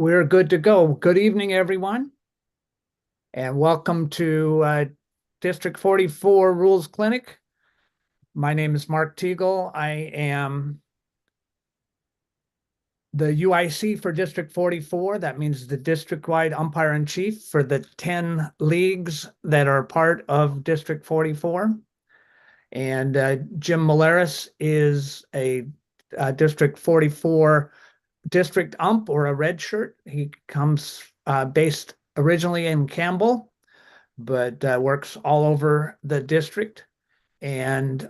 We're good to go. Good evening, everyone, and welcome to District 44 Rules Clinic. My name is Mark Teagle. I am the UIC for District 44. That means the district-wide umpire-in-chief for the 10 leagues that are part of District 44. And Jim Maleris is a District 44 district ump or a red shirt. He comes based originally in Campbell, but works all over the district and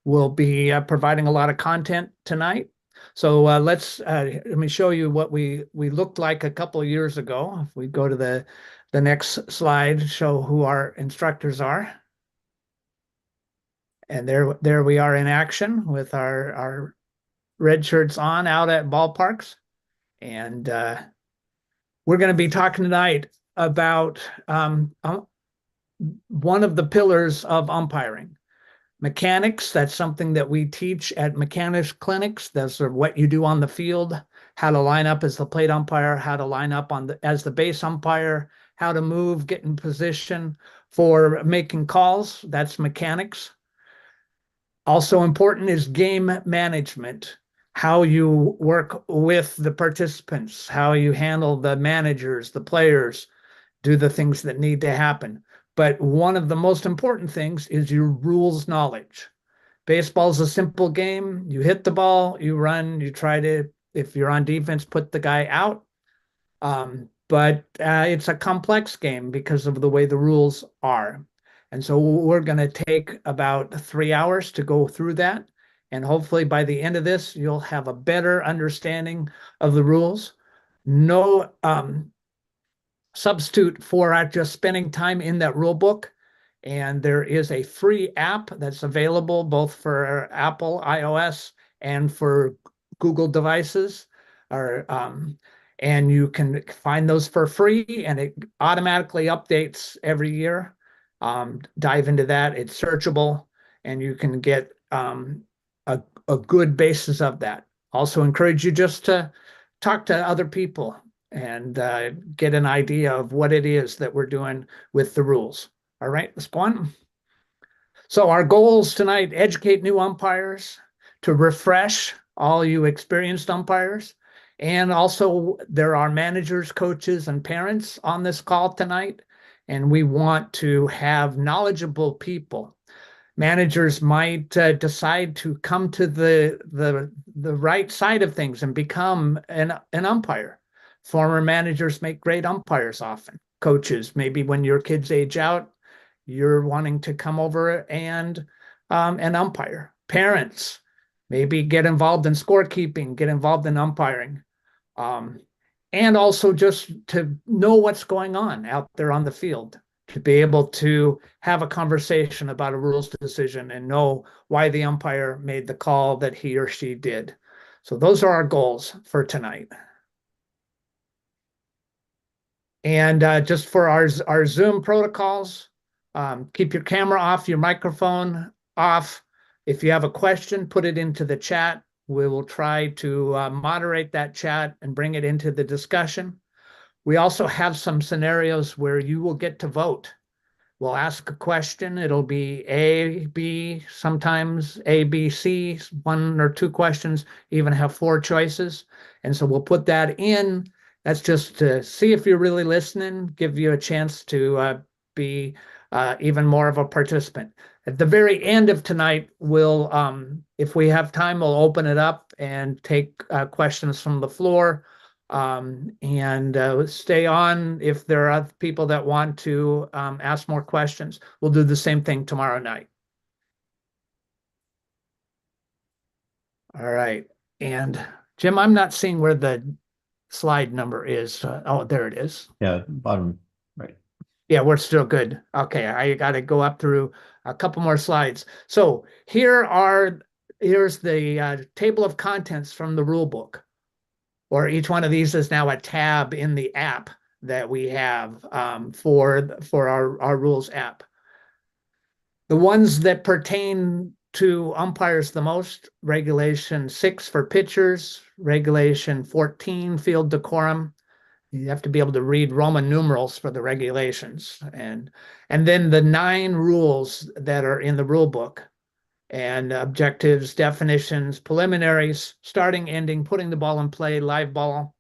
will be providing a lot of content tonight. So let me show you what we looked like a couple of years ago. If we go to the next slide, show who our instructors are. And there we are in action with our red shirts on out at ballparks. And we're going to be talking tonight about one of the pillars of umpiring. Mechanics, that's something that we teach at mechanics clinics. Those are what you do on the field, how to line up as the plate umpire, how to line up as the base umpire, how to move, get in position for making calls. That's mechanics. Also important is game management, how you work with the participants, how you handle the managers, the players, do the things that need to happen. But one of the most important things is your rules knowledge. Baseball is a simple game. You hit the ball, you run, you try to, if you're on defense, put the guy out. But it's a complex game because of the way the rules are. And so we're going to take about 3 hours to go through that. And hopefully by the end of this, you'll have a better understanding of the rules. No substitute for just spending time in that rule book. And there is a free app that's available both for Apple iOS and for Google devices. And you can find those for free, and it automatically updates every year. Dive into that. It's searchable, and you can get a good basis of that. Also encourage you just to talk to other people and get an idea of what it is that we're doing with the rules. All right, let's go on. So our goals tonight, educate new umpires, to refresh all you experienced umpires. And also there are managers, coaches, and parents on this call tonight. And we want to have knowledgeable people. Managers might decide to come to the right side of things and become an umpire. Former managers make great umpires often. Coaches, maybe when your kids age out, you're wanting to come over and an umpire. Parents, maybe get involved in scorekeeping, get involved in umpiring. And also just to know what's going on out there on the field, to be able to have a conversation about a rules decision and know why the umpire made the call that he or she did. So those are our goals for tonight. And just for our Zoom protocols, keep your camera off, your microphone off. If you have a question, put it into the chat. We will try to moderate that chat and bring it into the discussion. We also have some scenarios where you will get to vote. We'll ask a question. It'll be A, B, sometimes A, B, C, 1 or 2 questions, even have 4 choices. And so we'll put that in. That's just to see if you're really listening, give you a chance to be even more of a participant. At the very end of tonight, we'll, if we have time, we'll open it up and take questions from the floor. And stay on if there are people that want to ask more questions. We'll do the same thing tomorrow night. All right. And Jim, I'm not seeing where the slide number is. Oh, there it is. Yeah, bottom right. Yeah, we're still good. Okay, I got to go up through a couple more slides. So here's the table of contents from the rule book. Or each one of these is now a tab in the app that we have for our rules app. The ones that pertain two umpires the most: Regulation 6 for pitchers, Regulation 14 field decorum. You have to be able to read Roman numerals for the regulations, and then the 9 rules that are in the rule book, and objectives, definitions, preliminaries, starting, ending, putting the ball in play, live ball,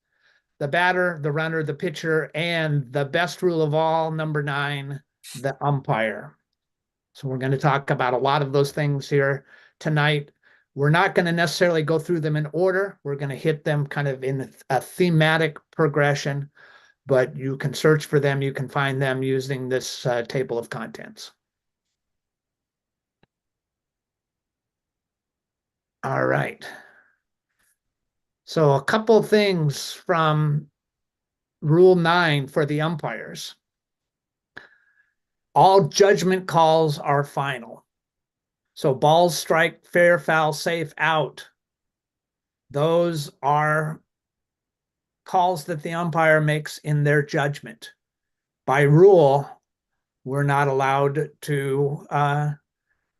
the batter, the runner, the pitcher, and the best rule of all, number 9, the umpire. So we're going to talk about a lot of those things here tonight. We're not going to necessarily go through them in order. We're going to hit them kind of in a thematic progression, but you can search for them. You can find them using this table of contents. All right. So a couple things from Rule 9 for the umpires. All judgment calls are final. So balls, strike, fair, foul, safe, out. Those are calls that the umpire makes in their judgment. By rule, we're not allowed to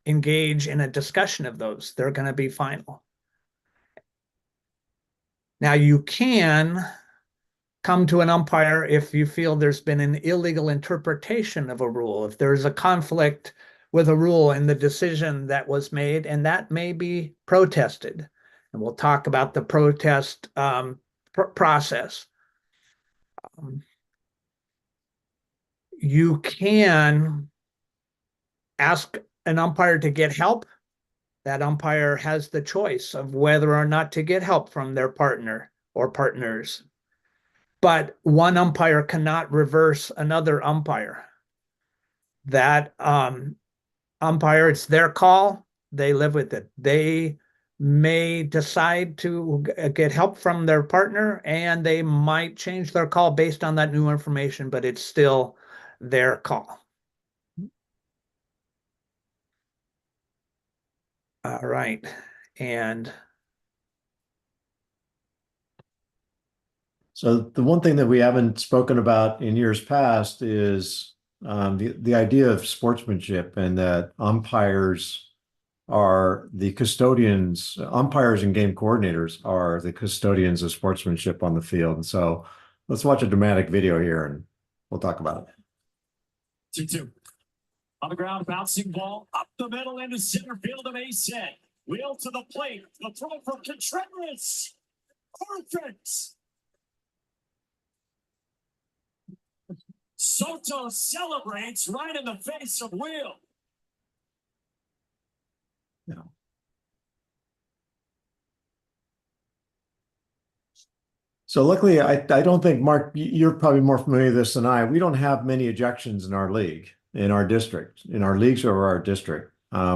engage in a discussion of those. They're going to be final. Now, you can come to an umpire if you feel there's been an illegal interpretation of a rule, if there's a conflict with a rule in the decision that was made, and that may be protested. And we'll talk about the protest process. You can ask an umpire to get help. That umpire has the choice of whether or not to get help from their partner or partners. But one umpire cannot reverse another umpire. That umpire, it's their call. They live with it. They may decide to get help from their partner, and they might change their call based on that new information, but it's still their call. All right. And so the one thing that we haven't spoken about in years past is the idea of sportsmanship, and that umpires are the custodians, umpires and game coordinators are the custodians of sportsmanship on the field. And so let's watch a dramatic video here and we'll talk about it. 2-2. On the ground, bouncing ball up the middle into center field of a set. Wheel to the plate. The throw from Contreras. Perfect. Soto celebrates right in the face of Will. No. So luckily, I don't think, Mark, you're probably more familiar with this than I. We don't have many ejections in our league, in our district, in our leagues or our district,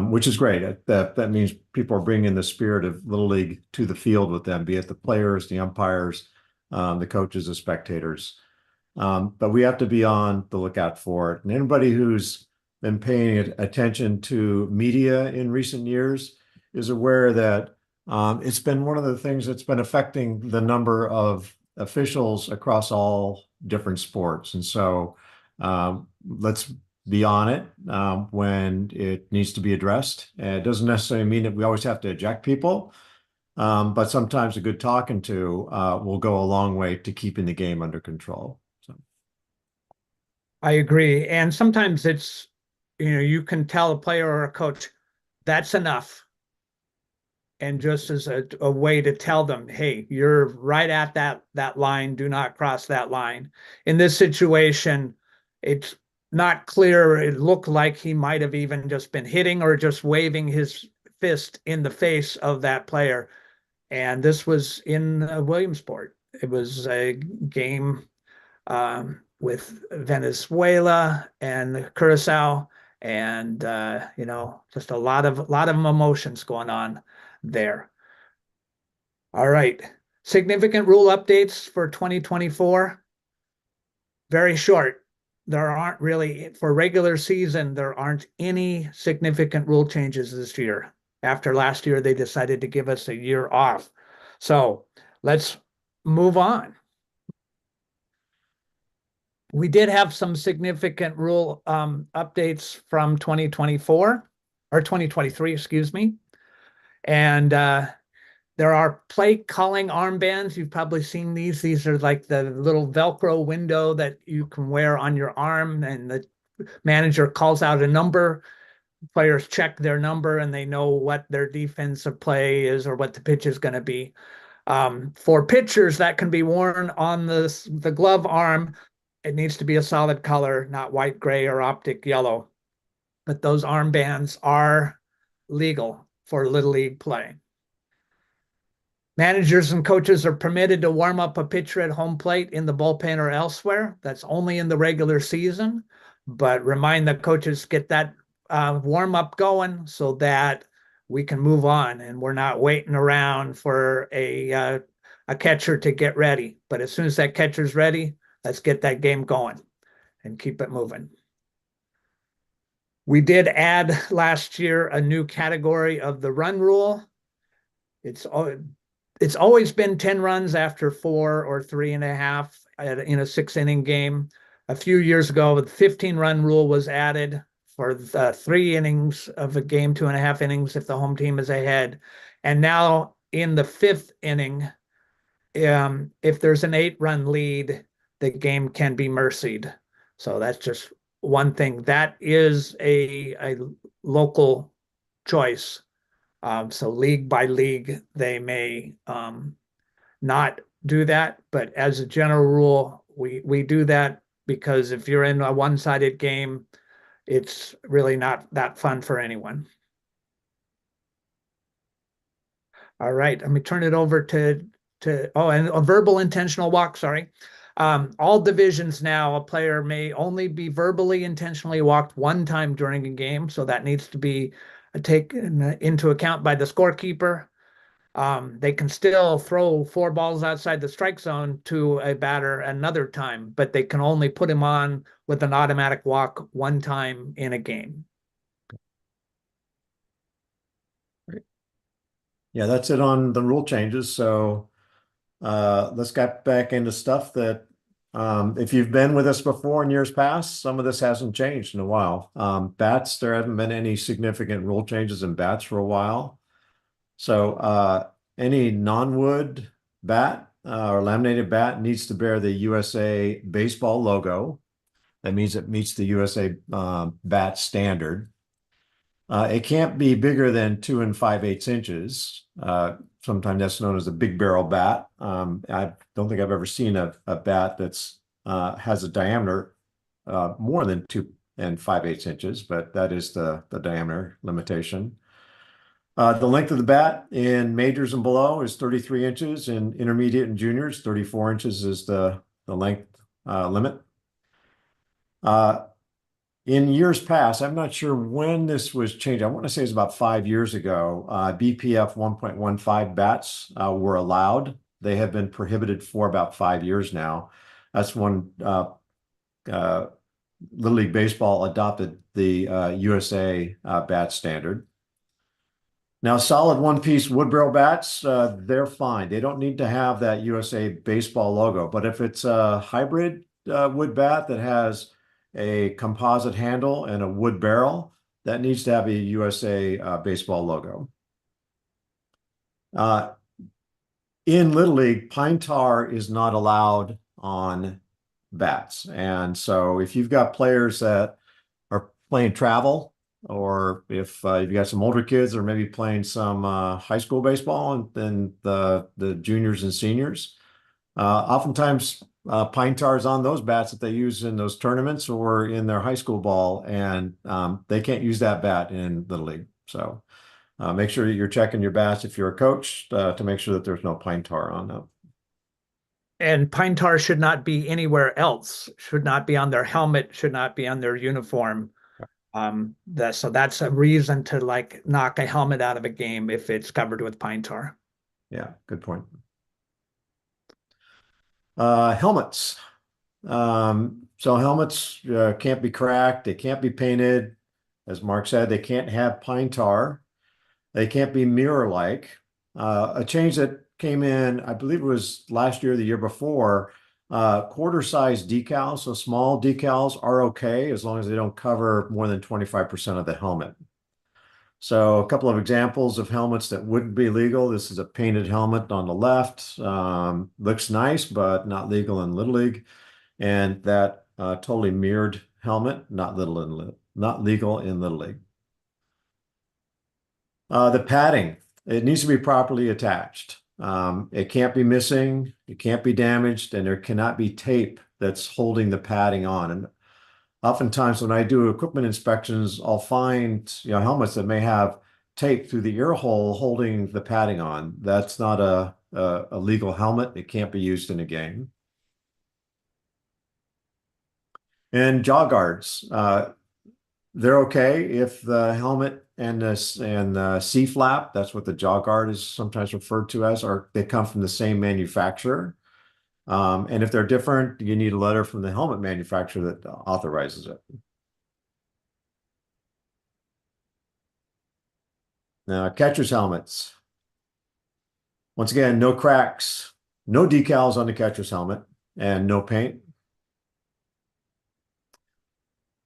which is great. That means people are bringing the spirit of Little League to the field with them, be it the players, the umpires, the coaches, the spectators. But we have to be on the lookout for it. And anybody who's been paying attention to media in recent years is aware that it's been one of the things that's been affecting the number of officials across all different sports. And so let's be on it when it needs to be addressed. It doesn't necessarily mean that we always have to eject people, but sometimes a good talking to will go a long way to keeping the game under control. So I agree. And sometimes it's, you can tell a player or a coach, that's enough. And just as a way to tell them, hey, you're right at that line. Do not cross that line. In this situation, it's not clear. It looked like he might have even just been hitting or just waving his fist in the face of that player. And this was in Williamsport. It was a game with Venezuela and Curacao, and just a lot of emotions going on there. All right, significant rule updates for 2024. Very short. There aren't really, for regular season, there aren't any significant rule changes this year. After last year, they decided to give us a year off. So let's move on. We did have some significant rule updates from 2024. or 2023, excuse me. And there are play calling armbands. You've probably seen these. These are like the little Velcro window that you can wear on your arm, and the manager calls out a number. Players check their number and they know what their defensive play is or what the pitch is going to be. For pitchers, that can be worn on the glove arm. It needs to be a solid color, not white, gray, or optic yellow. But those armbands are legal for Little League play. Managers and coaches are permitted to warm up a pitcher at home plate in the bullpen or elsewhere. That's only in the regular season. But remind the coaches, get that warm up going so that we can move on and we're not waiting around for a catcher to get ready. But as soon as that catcher's ready, let's get that game going and keep it moving. We did add last year a new category of the run rule. It's always been 10 runs after 4 or 3.5 in a 6-inning game. A few years ago, the 15-run rule was added for the 3 innings of a game, 2.5 innings if the home team is ahead. And now in the 5th inning, if there's an 8-run lead, the game can be mercied. So that's just one thing. That is a local choice. So league by league, they may not do that. But as a general rule, we do that because if you're in a one-sided game, it's really not that fun for anyone. All right, let me turn it over to and a verbal intentional walk, sorry. All divisions now, a player may only be verbally intentionally walked one time during a game. So that needs to be taken into account by the scorekeeper. They can still throw 4 balls outside the strike zone to a batter another time, but they can only put him on with an automatic walk one time in a game. Yeah, that's it on the rule changes. So let's get back into stuff that if you've been with us before in years past, some of this hasn't changed in a while. Bats, there haven't been any significant rule changes in bats for a while. So any non-wood bat or laminated bat needs to bear the USA baseball logo. That means it meets the USA bat standard. It can't be bigger than 2 5/8 inches. Sometimes that's known as a big barrel bat. I don't think I've ever seen a bat that's has a diameter more than 2 5/8 inches, but that is the diameter limitation. The length of the bat in majors and below is 33 inches. In intermediate and juniors, 34 inches is the length limit. In years past, I'm not sure when this was changed. I want to say it's about 5 years ago. BPF 1.15 bats were allowed. They have been prohibited for about 5 years now. That's when Little League Baseball adopted the USA bat standard. Now, solid one-piece wood barrel bats, they're fine. They don't need to have that USA baseball logo. But if it's a hybrid wood bat that has a composite handle and a wood barrel, that needs to have a USA baseball logo. In Little League, pine tar is not allowed on bats. And so if you've got players that are playing travel, or if you've got some older kids that are maybe playing some high school baseball and then the juniors and seniors, oftentimes pine tar is on those bats that they use in those tournaments or in their high school ball, and they can't use that bat in Little League. So make sure that you're checking your bats if you're a coach to make sure that there's no pine tar on them. And pine tar should not be anywhere else, should not be on their helmet, should not be on their uniform. So that's a reason to like knock a helmet out of a game if it's covered with pine tar. Yeah, good point. Helmets. So helmets can't be cracked. They can't be painted. As Mark said, they can't have pine tar. They can't be mirror-like. A change that came in, I believe it was last year or the year before, quarter-size decals, so small decals are okay as long as they don't cover more than 25% of the helmet. So a couple of examples of helmets that wouldn't be legal. This is a painted helmet on the left. Looks nice, but not legal in Little League. And that totally mirrored helmet, not legal in Little League. The padding, it needs to be properly attached. It can't be missing, it can't be damaged, and there cannot be tape that's holding the padding on. And oftentimes when I do equipment inspections, I'll find helmets that may have tape through the ear hole holding the padding on. That's not a legal helmet. It can't be used in a game. And jaw guards, they're okay if the helmet and the C flap, that's what the jaw guard is sometimes referred to as, or they come from the same manufacturer. And if they're different, you need a letter from the helmet manufacturer that authorizes it. Now, catcher's helmets. Once again, no cracks, no decals on the catcher's helmet, and no paint.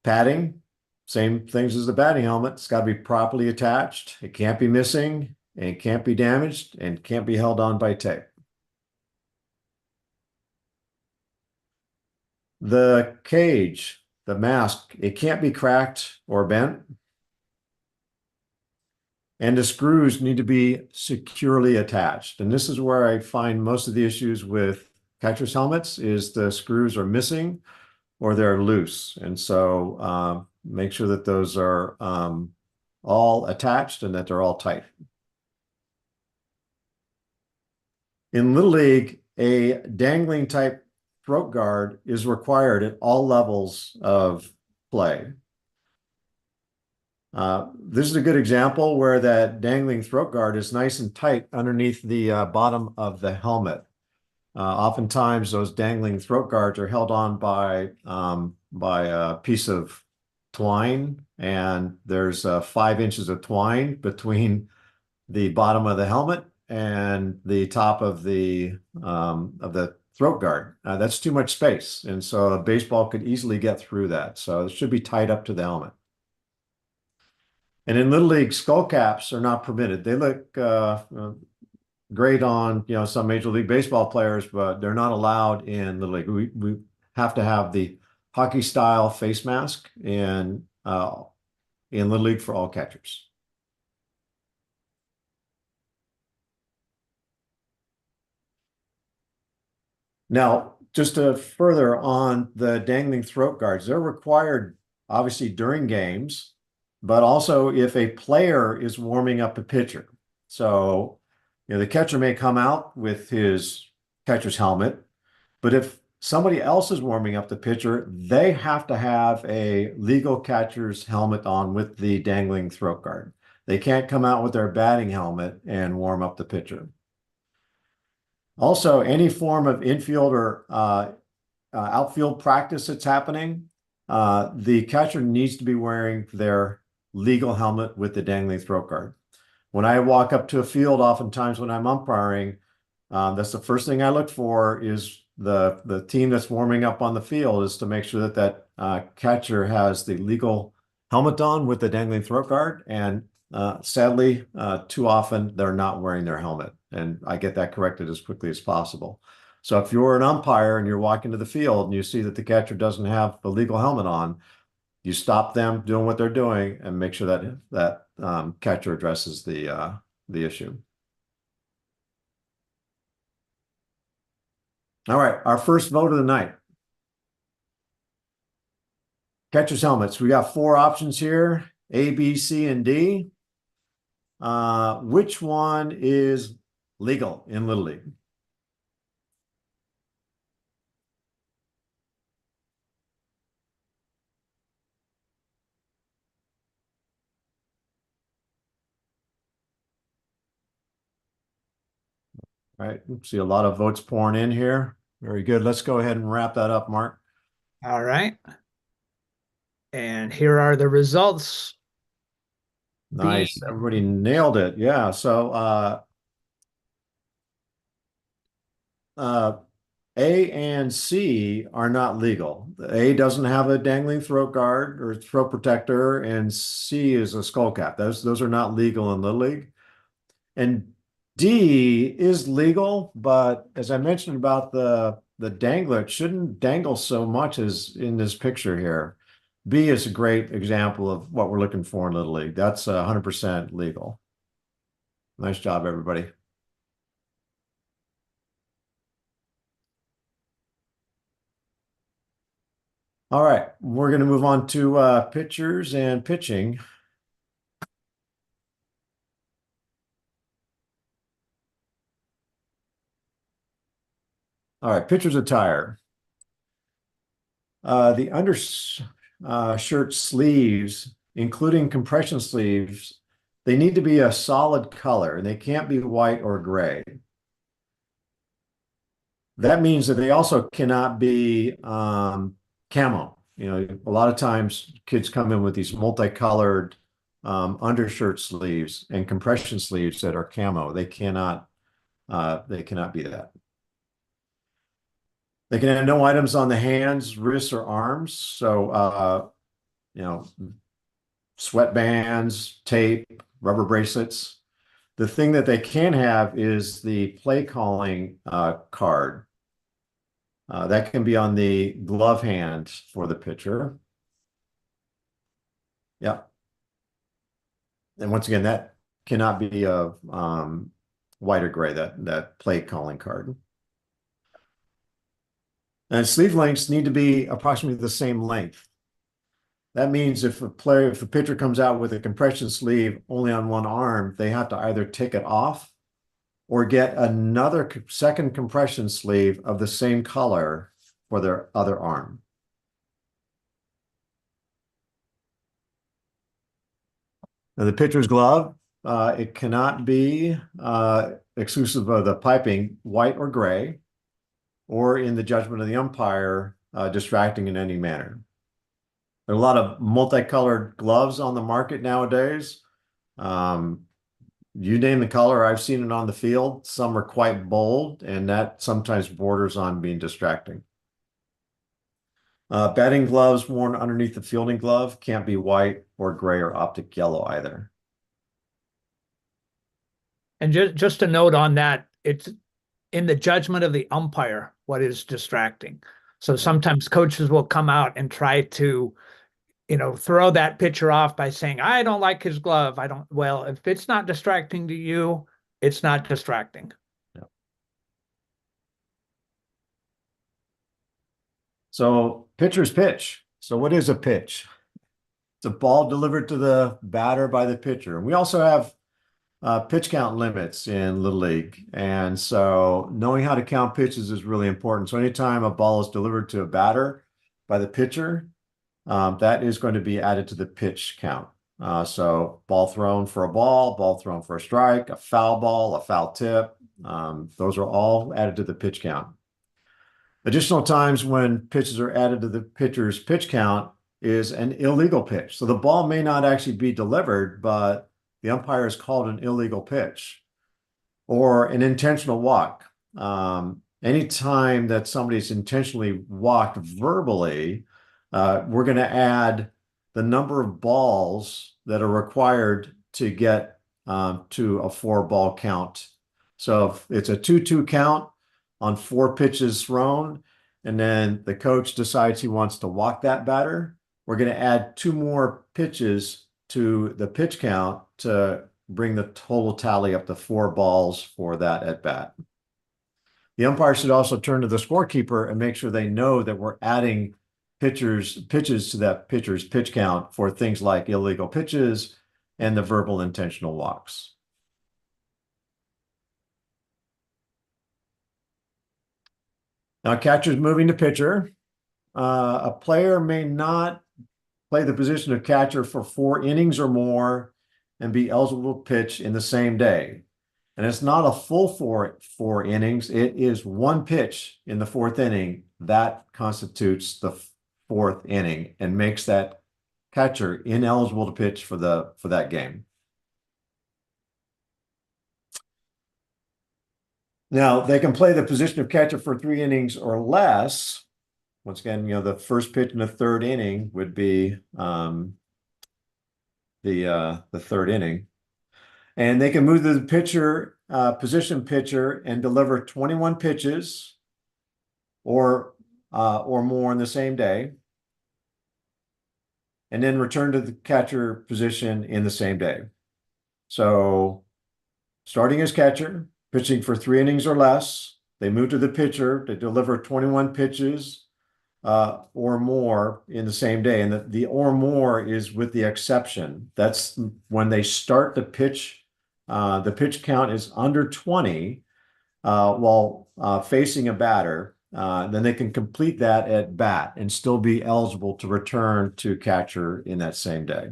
Padding, same things as the batting helmet. It's got to be properly attached. It can't be missing, and it can't be damaged, and can't be held on by tape. The cage, the mask, it can't be cracked or bent. And the screws need to be securely attached. And this is where I find most of the issues with catcher's helmets is the screws are missing or they're loose. And so make sure that those are all attached and that they're all tight. In Little League, a dangling type throat guard is required at all levels of play. This is a good example where that dangling throat guard is nice and tight underneath the bottom of the helmet. Oftentimes, those dangling throat guards are held on by a piece of twine, and there's 5 inches of twine between the bottom of the helmet and the top of the throat guard. That's too much space, and so a baseball could easily get through that. So it should be tied up to the helmet. And in Little League, skull caps are not permitted. They look great on some Major League Baseball players, but they're not allowed in Little League. We have to have the hockey style face mask in Little League for all catchers. Now, just to further on the dangling throat guards, they're required obviously during games, but also if a player is warming up a pitcher. So, the catcher may come out with his catcher's helmet, but if somebody else is warming up the pitcher, they have to have a legal catcher's helmet on with the dangling throat guard. They can't come out with their batting helmet and warm up the pitcher. Also, any form of infield or outfield practice that's happening, the catcher needs to be wearing their legal helmet with the dangling throat guard. When I walk up to a field, oftentimes when I'm umpiring, that's the first thing I look for is the team that's warming up on the field is to make sure that catcher has the legal helmet on with the dangling throat guard. And sadly, too often they're not wearing their helmet. And I get that corrected as quickly as possible. So if you're an umpire and you're walking to the field and you see that the catcher doesn't have the legal helmet on, you stop them doing what they're doing and make sure that catcher addresses the issue. All right, our first vote of the night. Catcher's helmets. We got 4 options here, A, B, C, and D. Which one is legal in Little League? All right, see a lot of votes pouring in here. Very good. Let's go ahead and wrap that up, Mark. All right. And here are the results. Nice. Everybody nailed it. Yeah. So A and C are not legal. A doesn't have a dangling throat guard or throat protector, and C is a skull cap. Those are not legal in Little League. And D is legal, but as I mentioned about the dangler, it shouldn't dangle so much as in this picture here. B is a great example of what we're looking for in Little League. That's 100% legal. Nice job, everybody. All right, we're going to move on to pitchers and pitching. All right, pitcher's attire. The undershirt sleeves, including compression sleeves, they need to be a solid color and they can't be white or gray. That means that they also cannot be camo. You know, a lot of times kids come in with these multicolored undershirt sleeves and compression sleeves that are camo. They cannot be that. They can have no items on the hands, wrists, or arms. So, you know, sweatbands, tape, rubber bracelets. The thing that they can have is the play calling card. That can be on the glove hand for the pitcher. Yeah. And once again, that cannot be a white or gray, that play calling card. And sleeve lengths need to be approximately the same length. That means if a pitcher comes out with a compression sleeve only on one arm, they have to either take it off or get another second compression sleeve of the same color for their other arm. Now the pitcher's glove, it cannot be exclusive of the piping white or gray, or in the judgment of the umpire, distracting in any manner. There are a lot of multicolored gloves on the market nowadays. You name the color, I've seen it on the field. Some are quite bold, and that sometimes borders on being distracting. Batting gloves worn underneath the fielding glove can't be white or gray or optic yellow either. And just a note on that, it's in the judgment of the umpire what is distracting. So sometimes coaches will come out and try to, you know, throw that pitcher off by saying, I don't like his glove. I don't, well, if it's not distracting to you, it's not distracting. Yeah. So pitcher's pitch. So what is a pitch? It's a ball delivered to the batter by the pitcher. And we also have pitch count limits in Little League. And so knowing how to count pitches is really important. So anytime a ball is delivered to a batter by the pitcher, that is going to be added to the pitch count. So ball thrown for a ball thrown for a strike, a foul ball, a foul tip. Those are all added to the pitch count. Additional times when pitches are added to the pitcher's pitch count is an illegal pitch. So the ball may not actually be delivered, but the umpire has called an illegal pitch or an intentional walk. Anytime that somebody's intentionally walked verbally, we're going to add the number of balls that are required to get to a 4-ball count. So if it's a 2-2 count on 4 pitches thrown, and then the coach decides he wants to walk that batter, we're going to add 2 more pitches to the pitch count to bring the total tally up to 4 balls for that at bat. The umpire should also turn to the scorekeeper and make sure they know that we're adding pitches to that pitcher's pitch count for things like illegal pitches and the verbal intentional walks. Now, catcher's moving to pitcher. A player may not play the position of catcher for 4 innings or more and be eligible to pitch in the same day. And it's not a full four innings. It is 1 pitch in the 4th inning that constitutes the 4th inning and makes that catcher ineligible to pitch for that game. Now they can play the position of catcher for 3 innings or less. Once again, the first pitch in the third inning would be the third inning, and they can move to the pitcher position pitcher and deliver 21 pitches or more in the same day, and then return to the catcher position in the same day. So starting as catcher, pitching for 3 innings or less, they move to the pitcher to deliver 21 pitches or more in the same day. And the or more is with the exception. That's when they start the pitch count is under 20 while facing a batter. Then they can complete that at bat and still be eligible to return to catcher in that same day.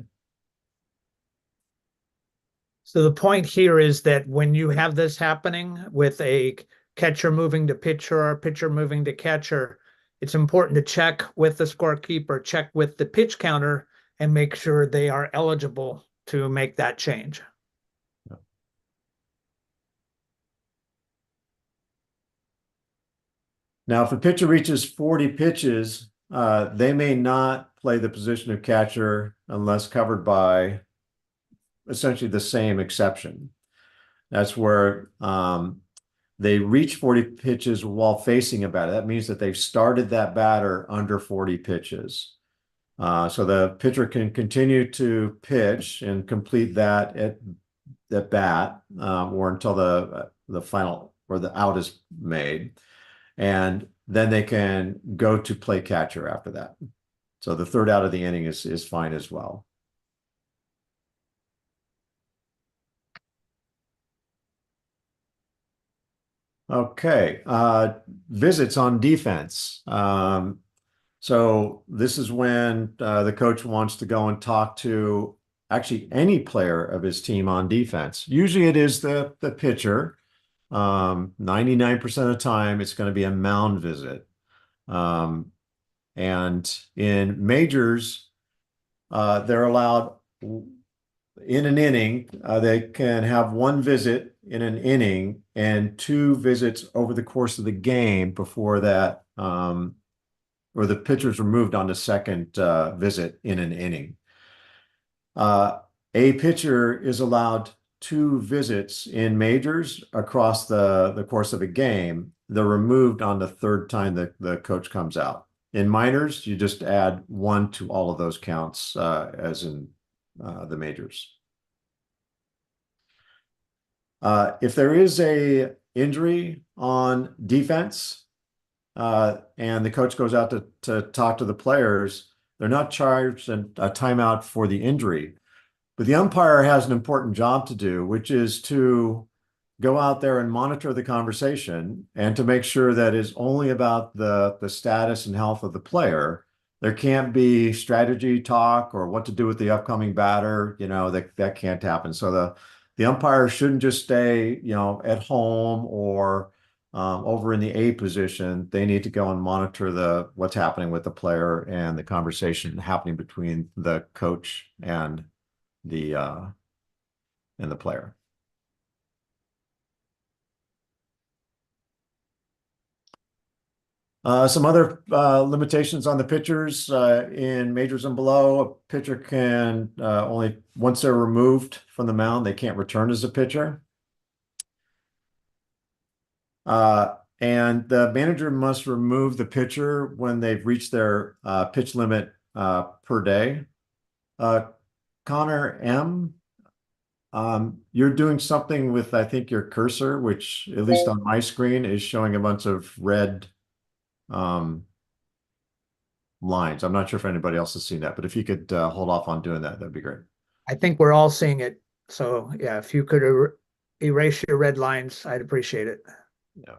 So the point here is that when you have this happening with a catcher moving to pitcher or a pitcher moving to catcher, it's important to check with the scorekeeper, check with the pitch counter, and make sure they are eligible to make that change. Now, if a pitcher reaches 40 pitches, they may not play the position of catcher unless covered by essentially the same exception. That's where they reach 40 pitches while facing a batter. That means that they've started that batter under 40 pitches. So the pitcher can continue to pitch and complete that at bat or until the final or the out is made. And then they can go to play catcher after that. So the third out of the inning is fine as well. Okay, visits on defense. So this is when the coach wants to go and talk to actually any player of his team on defense. Usually it is the pitcher. 99% of the time, it's going to be a mound visit. And in majors, they're allowed in an inning, they can have 1 visit in an inning and 2 visits over the course of the game before that, or the pitcher's removed on the second visit in an inning. A pitcher is allowed 2 visits in majors across the course of a game. They're removed on the third time the coach comes out. In minors, you just add 1 to all of those counts as in the majors. If there is a injury on defense and the coach goes out to talk to the players, they're not charged a timeout for the injury. But the umpire has an important job to do, which is to go out there and monitor the conversation and to make sure that it's only about the status and health of the player. There can't be strategy talk or what to do with the upcoming batter. That can't happen. So the umpire shouldn't just stay, at home or over in the A position. They need to go and monitor what's happening with the player and the conversation happening between the coach and the player. Some other limitations on the pitchers in majors and below. A pitcher can only once they're removed from the mound, they can't return as a pitcher. And the manager must remove the pitcher when they've reached their pitch limit per day. Connor M., you're doing something with, I think, your cursor, which at least on my screen is showing a bunch of red lines. I'm not sure if anybody else has seen that, but if you could hold off on doing that, that'd be great. I think we're all seeing it. So yeah, if you could erase your red lines, I'd appreciate it. Yeah.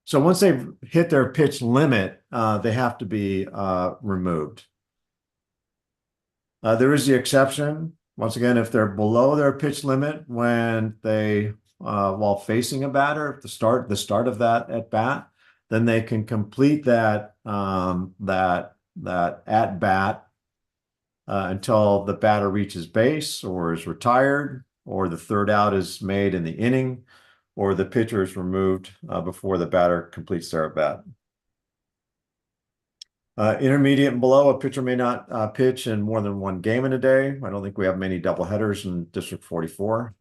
So once they've hit their pitch limit, they have to be removed. There is the exception. Once again, if they're below their pitch limit when they while facing a batter, the start of that at bat, then they can complete that at bat until the batter reaches base or is retired, or the third out is made in the inning, or the pitcher is removed before the batter completes their at-bat. Intermediate and below, a pitcher may not pitch in more than one game in a day. I don't think we have many doubleheaders in District 44.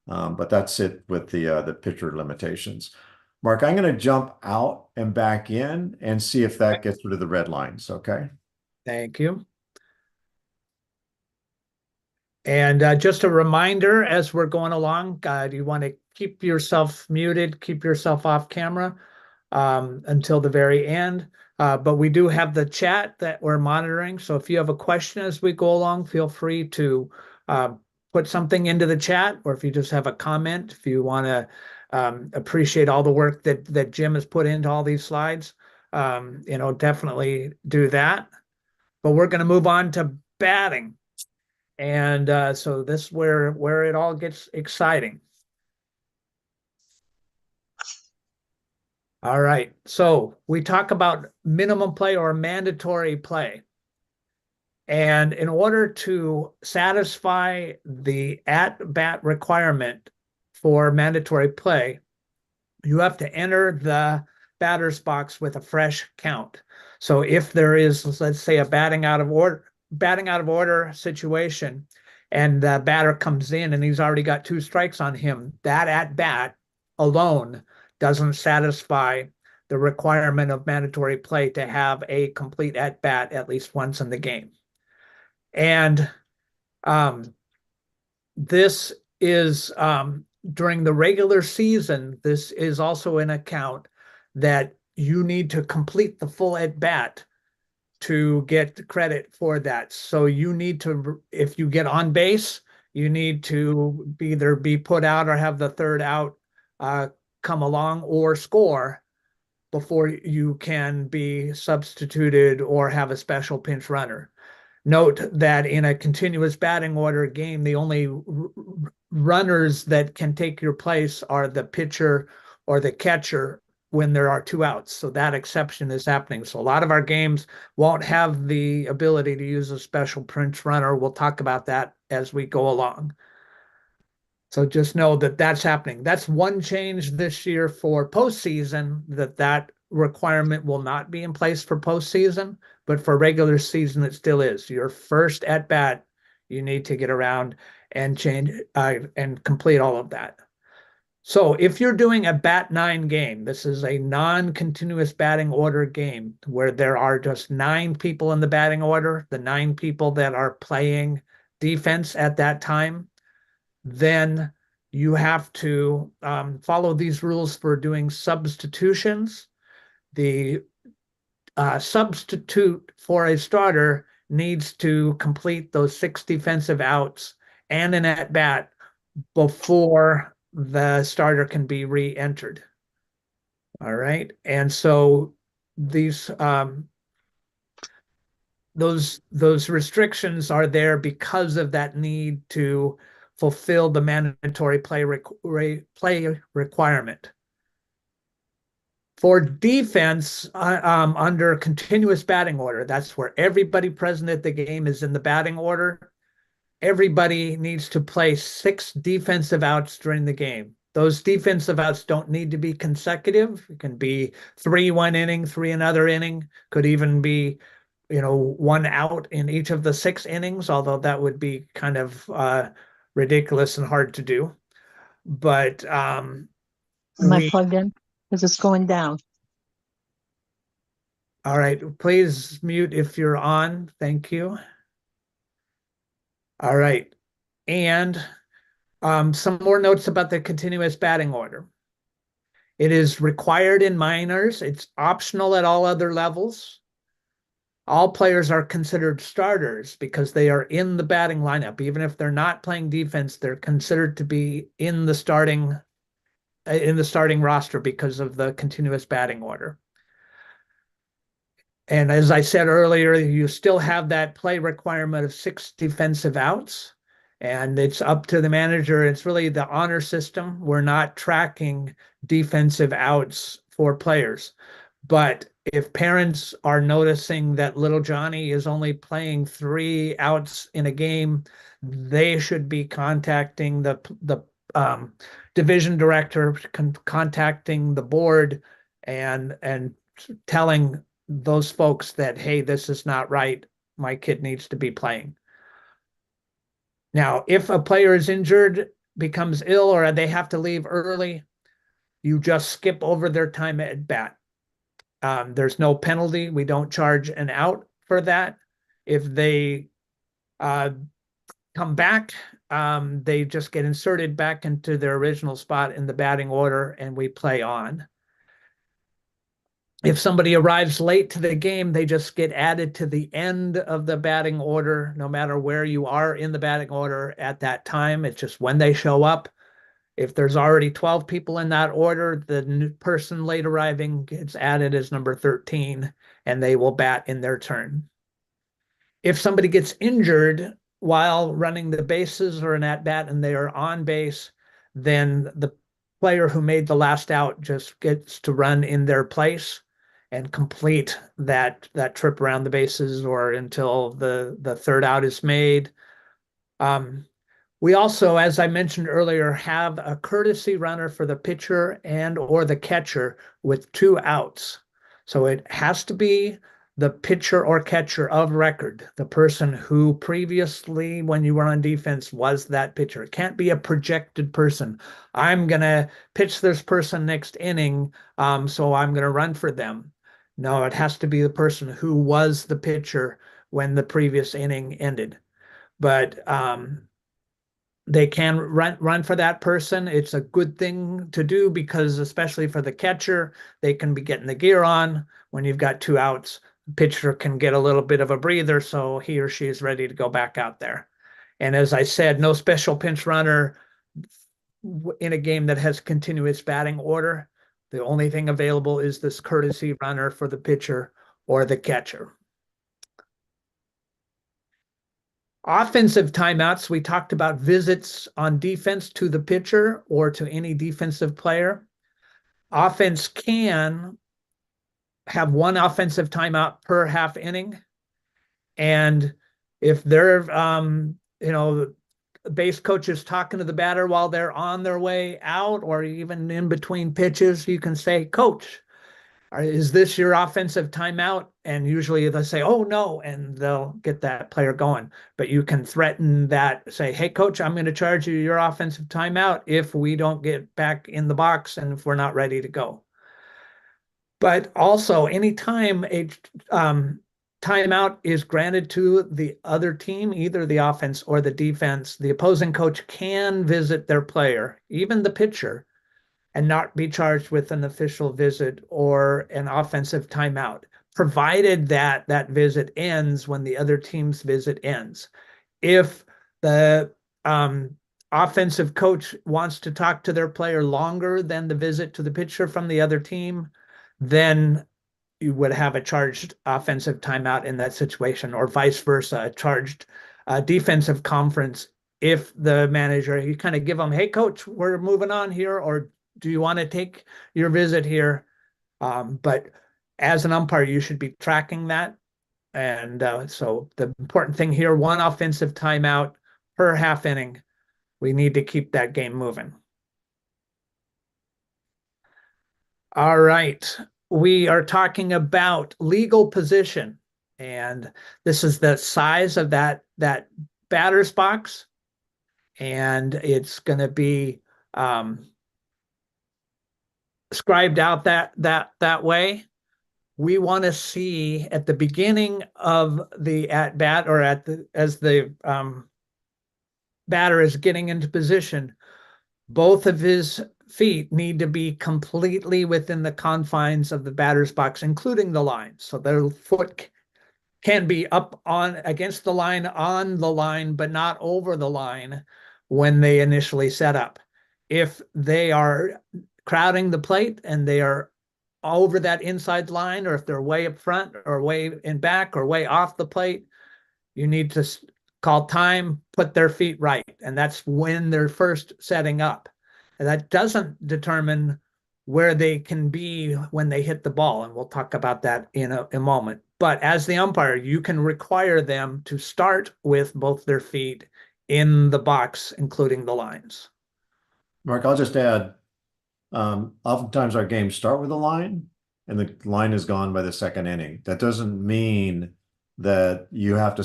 But that's it with the pitcher limitations. Mark, I'm going to jump out and back in and see if that gets rid of the red lines, okay? Thank you. And just a reminder, as we're going along, you want to keep yourself muted, keep yourself off camera until the very end. But we do have the chat that we're monitoring. So if you have a question as we go along, feel free to put something into the chat, or if you just have a comment, if you want to appreciate all the work that Jim has put into all these slides, definitely do that. But we're going to move on to batting. And so this is where it all gets exciting. All right, so we talk about minimum play or mandatory play. And in order to satisfy the at-bat requirement for mandatory play, you have to enter the batter's box with a fresh count. So if there is, let's say, a batting out of order situation, and the batter comes in and he's already got 2 strikes on him, that at-bat alone doesn't satisfy the requirement of mandatory play to have a complete at-bat at least once in the game. And this is during the regular season, this is also an account that you need to complete the full at-bat to get credit for that. So you need to, if you get on base, you need to either be put out or have the third out come along or score before you can be substituted or have a special pinch runner. Note that in a continuous batting order game, the only runners that can take your place are the pitcher or the catcher when there are 2 outs. So that exception is happening. So a lot of our games won't have the ability to use a special pinch runner. We'll talk about that as we go along. So just know that that's happening. That's one change this year for postseason, that requirement will not be in place for postseason, but for regular season, it still is. Your first at bat, you need to get around and change and complete all of that. So if you're doing a bat 9 game, this is a non-continuous batting order game where there are just 9 people in the batting order, the 9 people that are playing defense at that time, then you have to follow these rules for doing substitutions. The substitute for a starter needs to complete those 6 defensive outs and an at-bat before the starter can be re-entered. All right. And so these those restrictions are there because of that need to fulfill the mandatory play requirement. For defense, under continuous batting order, that's where everybody present at the game is in the batting order. Everybody needs to play 6 defensive outs during the game. Those defensive outs don't need to be consecutive. It can be 3 one inning, 3 another inning. Could even be, 1 out in each of the 6 innings, although that would be kind of ridiculous and hard to do. But Am I plugged in? Because it's going down. All right, please mute if you're on. Thank you. All right, and some more notes about the continuous batting order. It is required in minors. It's optional at all other levels. All players are considered starters because they are in the batting lineup. Even if they're not playing defense, they're considered to be in the starting roster because of the continuous batting order. And as I said earlier, you still have that play requirement of 6 defensive outs, and it's up to the manager. It's really the honor system. We're not tracking defensive outs for players. But if parents are noticing that little Johnny is only playing 3 outs in a game, they should be contacting the division director, contacting the board, and telling those folks that, hey, this is not right. My kid needs to be playing. Now, if a player is injured, becomes ill, or they have to leave early, you just skip over their time at bat. There's no penalty. We don't charge an out for that. If they come back, they just get inserted back into their original spot in the batting order, and we play on. If somebody arrives late to the game, they just get added to the end of the batting order, no matter where you are in the batting order at that time. It's just when they show up. If there's already 12 people in that order, the new person late arriving gets added as number 13, and they will bat in their turn. If somebody gets injured while running the bases or an at bat and they are on base, then the player who made the last out just gets to run in their place and complete that trip around the bases or until the third out is made. We also, as I mentioned earlier, have a courtesy runner for the pitcher and or the catcher with 2 outs. So it has to be the pitcher or catcher of record, the person who previously, when you were on defense, was that pitcher. It can't be a projected person. I'm going to pitch this person next inning, so I'm going to run for them. No, it has to be the person who was the pitcher when the previous inning ended. But they can run for that person. It's a good thing to do because, especially for the catcher, they can be getting the gear on. When you've got 2 outs, the pitcher can get a little bit of a breather, so he or she is ready to go back out there. And as I said, no special pinch runner in a game that has continuous batting order. The only thing available is this courtesy runner for the pitcher or the catcher. Offensive timeouts, we talked about visits on defense to the pitcher or to any defensive player. Offense can have 1 offensive timeout per half inning. And if they're, base coach is talking to the batter while they're on their way out or even in between pitches, you can say, Coach, is this your offensive timeout? And usually they'll say, oh, no, and they'll get that player going. But you can threaten that, say, hey, Coach, I'm going to charge you your offensive timeout if we don't get back in the box and if we're not ready to go. But also, anytime a timeout is granted to the other team, either the offense or the defense, the opposing coach can visit their player, even the pitcher, and not be charged with an official visit or an offensive timeout, provided that that visit ends when the other team's visit ends. If the offensive coach wants to talk to their player longer than the visit to the pitcher from the other team, then you would have a charged offensive timeout in that situation, or vice versa, a charged defensive conference. If the manager, you kind of give them, hey, coach, we're moving on here, or do you want to take your visit here? But as an umpire, you should be tracking that. And so the important thing here, 1 offensive timeout per half inning. We need to keep that game moving. All right. We are talking about legal position. And this is the size of that batter's box. And it's going to be scribed out that way. We want to see at the beginning of the at bat, or as the batter is getting into position, both of his feet need to be completely within the confines of the batter's box, including the line. So their foot can be up on against the line, on the line, but not over the line when they initially set up. If they are crowding the plate and they are over that inside line, or if they're way up front or way in back or way off the plate, you need to call time, put their feet right. And that's when they're first setting up. And that doesn't determine where they can be when they hit the ball. And we'll talk about that in a moment. But as the umpire, you can require them to start with both their feet in the box, including the lines. Mark, I'll just add, oftentimes our games start with a line and the line is gone by the second inning. That doesn't mean that you have to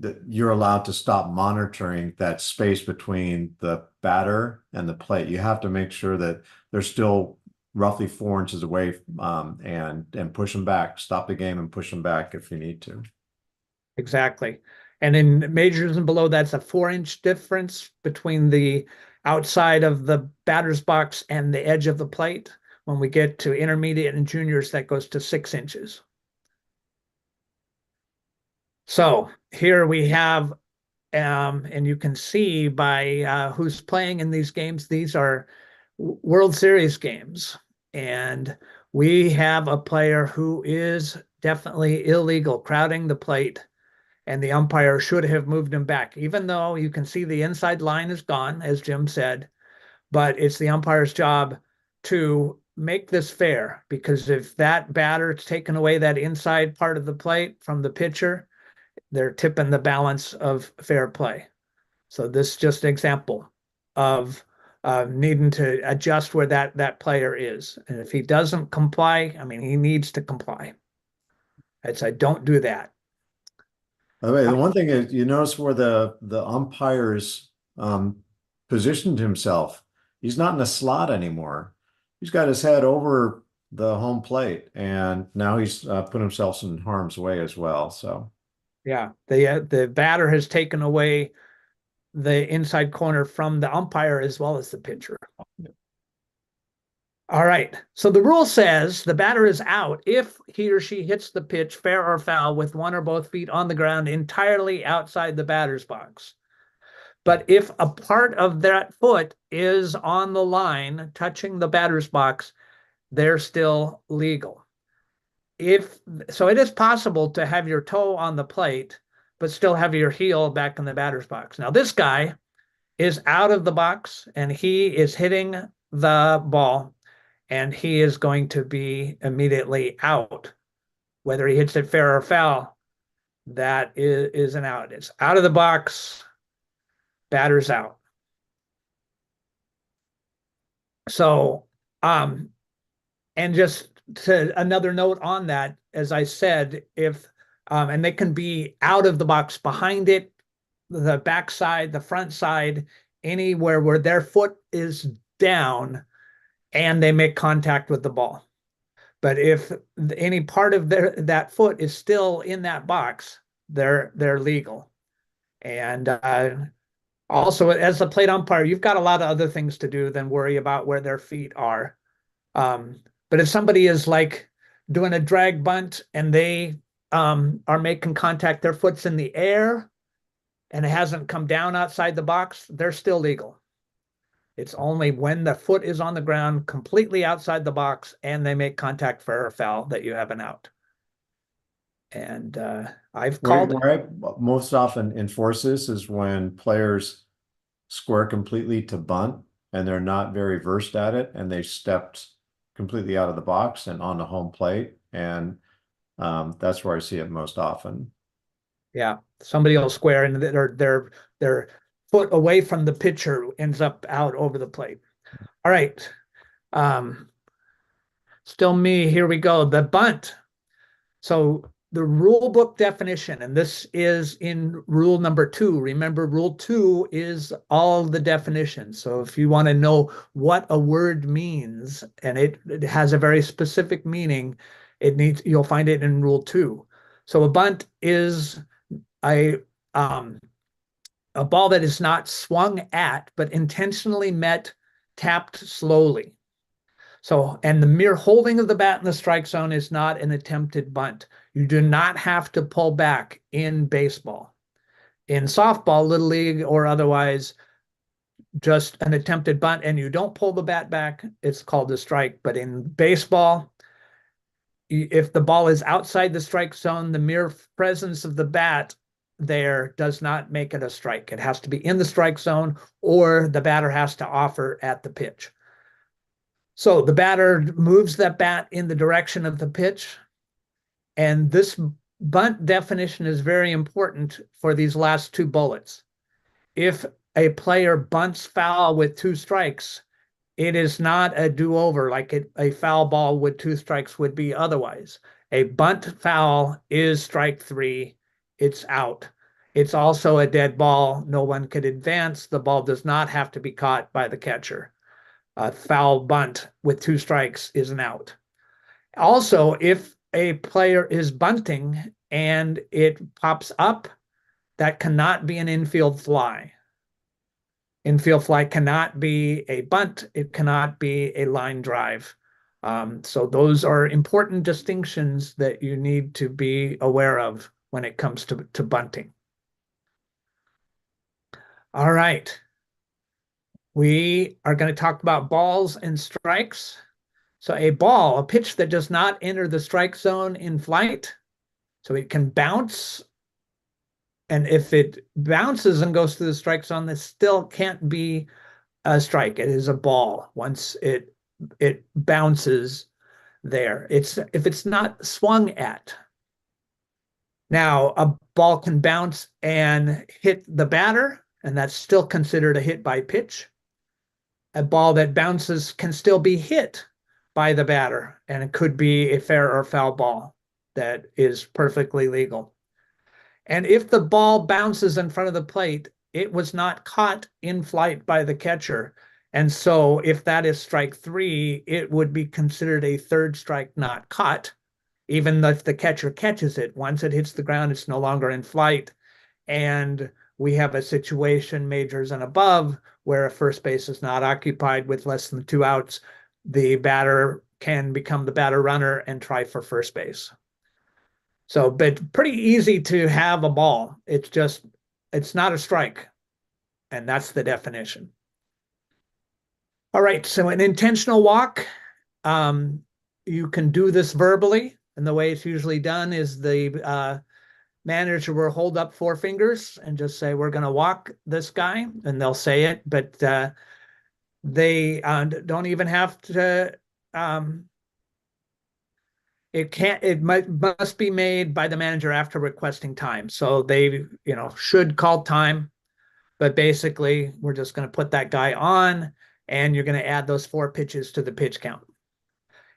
that you're allowed to stop monitoring that space between the batter and the plate. You have to make sure that they're still roughly 4 inches away, and push them back. Stop the game and push them back if you need to. Exactly. And in majors and below, that's a 4-inch difference between the outside of the batter's box and the edge of the plate. When we get to intermediate and juniors, that goes to 6 inches. So here we have, and you can see by who's playing in these games, these are World Series games. And we have a player who is definitely illegal, crowding the plate, and the umpire should have moved him back, even though you can see the inside line is gone, as Jim said. But it's the umpire's job to make this fair, because if that batter's taken away that inside part of the plate from the pitcher, they're tipping the balance of fair play. So this is just an example of needing to adjust where that player is. And if he doesn't comply, I mean, he needs to comply. I'd say don't do that. By the way, the one thing is you notice where the umpires positioned himself. He's not in a slot anymore. He's got his head over the home plate, and now he's put himself in harm's way as well. So yeah, the batter has taken away the inside corner from the umpire as well as the pitcher. All right. So the rule says the batter is out if he or she hits the pitch fair or foul with one or both feet on the ground entirely outside the batter's box. But if a part of that foot is on the line touching the batter's box, they're still legal. So it is possible to have your toe on the plate, but still have your heel back in the batter's box. Now, this guy is out of the box and he is hitting the ball, and he is going to be immediately out. Whether he hits it fair or foul, that is an out. It's out of the box, batter's out. So, and just to another note on that, as I said, if and they can be out of the box, behind it, the backside, the front side, anywhere where their foot is down and they make contact with the ball. But if any part of that foot is still in that box, they're legal. And also, as a plate umpire, you've got a lot of other things to do than worry about where their feet are. But if somebody is like doing a drag bunt and they are making contact, their foot's in the air and it hasn't come down outside the box, they're still legal. It's only when the foot is on the ground completely outside the box and they make contact fair or foul that you have an out. And I've called where I most often enforce this is when players square completely to bunt and they're not very versed at it and they stepped completely out of the box and on the home plate. And that's where I see it most often. Yeah, somebody will square and their foot away from the pitcher ends up out over the plate. All right. Still me. Here we go. The bunt. So the rule book definition, and this is in rule number 2. Remember, rule 2 is all the definitions. So if you want to know what a word means, and it has a very specific meaning, you'll find it in rule 2. So a bunt is a ball that is not swung at, but intentionally met, tapped slowly. So, and the mere holding of the bat in the strike zone is not an attempted bunt. You do not have to pull back in baseball. In softball, little league, or otherwise, just an attempted bunt, and you don't pull the bat back, it's called a strike. But in baseball, if the ball is outside the strike zone, the mere presence of the bat there does not make it a strike. It has to be in the strike zone, or the batter has to offer at the pitch. So the batter moves that bat in the direction of the pitch. And this bunt definition is very important for these last two bullets. If a player bunts foul with 2 strikes, it is not a do-over like a foul ball with 2 strikes would be otherwise. A bunt foul is strike 3. It's out. It's also a dead ball. No one could advance. The ball does not have to be caught by the catcher. A foul bunt with 2 strikes is an out. Also, if a player is bunting and it pops up, that cannot be an infield fly. Infield fly cannot be a bunt. It cannot be a line drive. So those are important distinctions that you need to be aware of when it comes to bunting. All right. We are going to talk about balls and strikes. So a ball, a pitch that does not enter the strike zone in flight, so it can bounce. And if it bounces and goes to the strike zone, this still can't be a strike. It is a ball once it bounces there. It's if it's not swung at. Now, a ball can bounce and hit the batter, and that's still considered a hit by pitch. A ball that bounces can still be hit by the batter, and it could be a fair or foul ball that is perfectly legal. And if the ball bounces in front of the plate, it was not caught in flight by the catcher. And so if that is strike 3, it would be considered a third strike not caught, even if the catcher catches it. Once it hits the ground, it's no longer in flight. And we have a situation, majors and above, where a first base is not occupied with less than 2 outs. The batter can become the batter runner and try for first base. So, but pretty easy to have a ball. It's not a strike. And that's the definition. All right, so an intentional walk, you can do this verbally. And the way it's usually done is the manager will hold up 4 fingers and just say, we're going to walk this guy, and they'll say it, but they don't even have to, it must be made by the manager after requesting time. So they, should call time, but basically we're just going to put that guy on, and you're going to add those 4 pitches to the pitch count.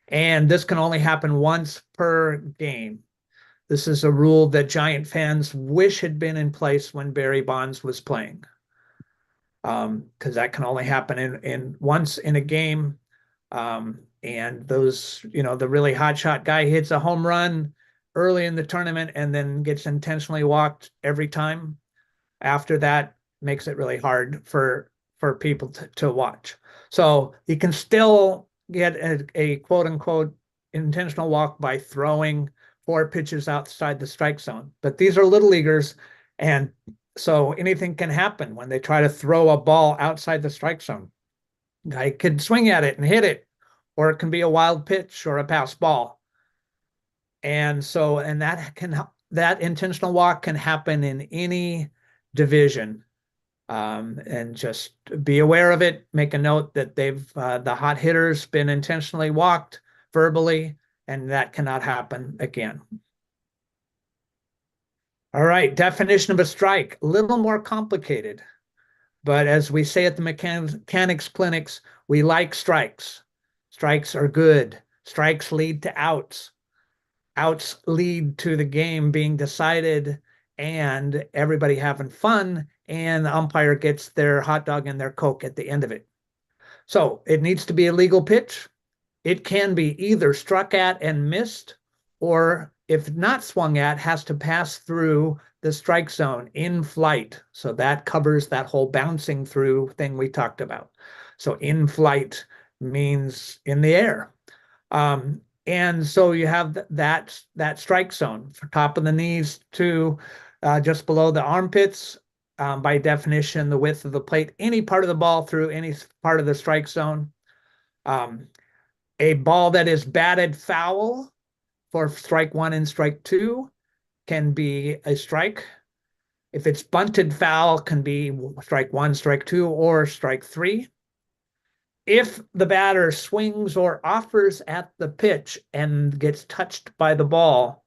And this can only happen once per game. This is a rule that Giant fans wish had been in place when Barry Bonds was playing, because that can only happen in once in a game. And those, the really hotshot guy hits a home run early in the tournament and then gets intentionally walked every time. After that, makes it really hard for people to watch. So you can still get a quote unquote intentional walk by throwing 4 pitches outside the strike zone. But these are little leaguers, and so anything can happen when they try to throw a ball outside the strike zone. Guy could swing at it and hit it, or it can be a wild pitch or a pass ball. And so, and that intentional walk can happen in any division. And just be aware of it. Make a note that the hot hitters been intentionally walked verbally, and that cannot happen again. All right, definition of a strike, a little more complicated. But as we say at the mechanics clinics, we like strikes. Strikes are good. Strikes lead to outs. Outs lead to the game being decided and everybody having fun, and the umpire gets their hot dog and their Coke at the end of it. So it needs to be a legal pitch. It can be either struck at and missed, or if not swung at, has to pass through the strike zone in flight. So that covers that whole bouncing through thing we talked about. So in flight means in the air. And so you have that strike zone from top of the knees to just below the armpits. By definition, the width of the plate, any part of the ball through any part of the strike zone. A ball that is batted foul for strike 1 and strike 2 can be a strike. If it's bunted foul, can be strike 1, strike 2, or strike 3. If the batter swings or offers at the pitch and gets touched by the ball,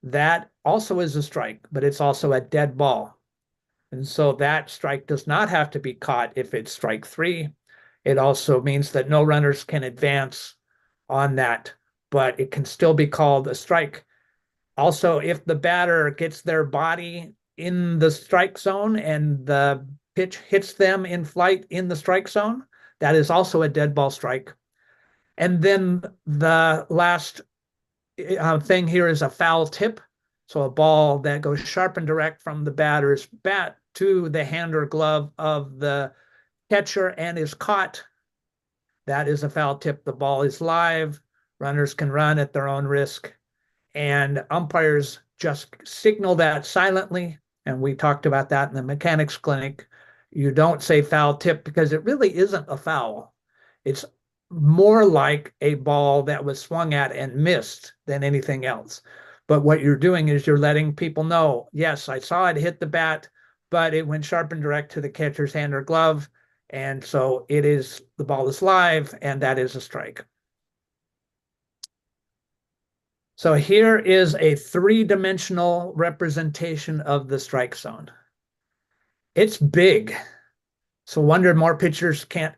that also is a strike, but it's also a dead ball. And so that strike does not have to be caught if it's strike three. It also means that no runners can advance on that, but it can still be called a strike. Also, if the batter gets their body in the strike zone and the pitch hits them in flight in the strike zone, that is also a dead ball strike. And then the last thing here is a foul tip. So a ball that goes sharp and direct from the batter's bat to the hand or glove of the catcher and is caught. That is a foul tip. The ball is live. Runners can run at their own risk. And umpires just signal that silently. And we talked about that in the mechanics clinic. You don't say foul tip because it really isn't a foul. It's more like a ball that was swung at and missed than anything else. But what you're doing is you're letting people know, yes, I saw it hit the bat, but it went sharp and direct to the catcher's hand or glove. And so the ball is live, and that is a strike. So here is a three-dimensional representation of the strike zone. It's big. So wonder more pitchers can't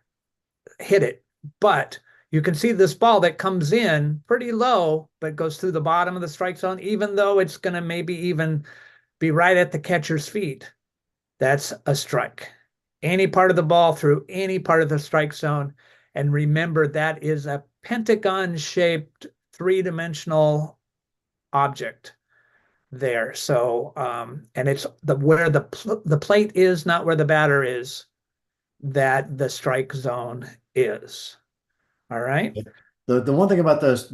hit it. But you can see this ball that comes in pretty low, but goes through the bottom of the strike zone, even though it's going to maybe even be right at the catcher's feet. That's a strike. Any part of the ball through any part of the strike zone. And remember, that is a pentagon-shaped three-dimensional object there. So, and it's where the plate is, not where the batter is, that the strike zone is. All right. The one thing about this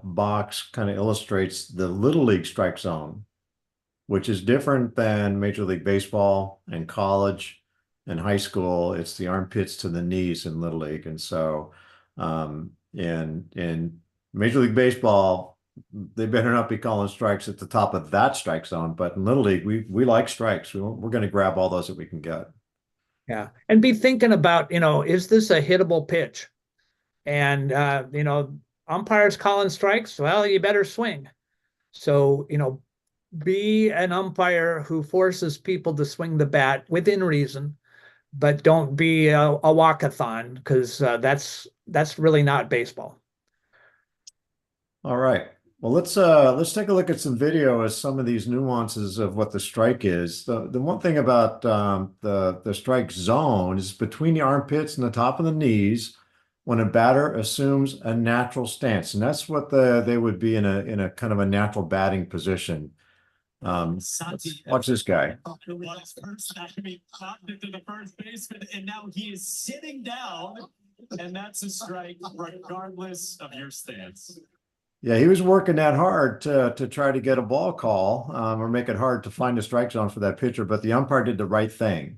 box kind of illustrates the Little League strike zone, which is different than Major League Baseball and college and high school. It's the armpits to the knees in Little League. And so in Major League Baseball, they better not be calling strikes at the top of that strike zone. But in Little League, we like strikes. We're going to grab all those that we can get. Yeah. And be thinking about, is this a hittable pitch? And, umpires calling strikes, well, you better swing. So, be an umpire who forces people to swing the bat within reason, but don't be a walkathon because that's really not baseball. All right. Well, let's take a look at some video as some of these nuances of what the strike is. The one thing about the strike zone is between the armpits and the top of the knees when a batter assumes a natural stance, and that's what they would be in a kind of a natural batting position. Let's watch this guy. Popped it to the first baseman, and now he is sitting down, and that's a strike regardless of your stance. Yeah, he was working that hard to try to get a ball call or make it hard to find a strike zone for that pitcher, but the umpire did the right thing.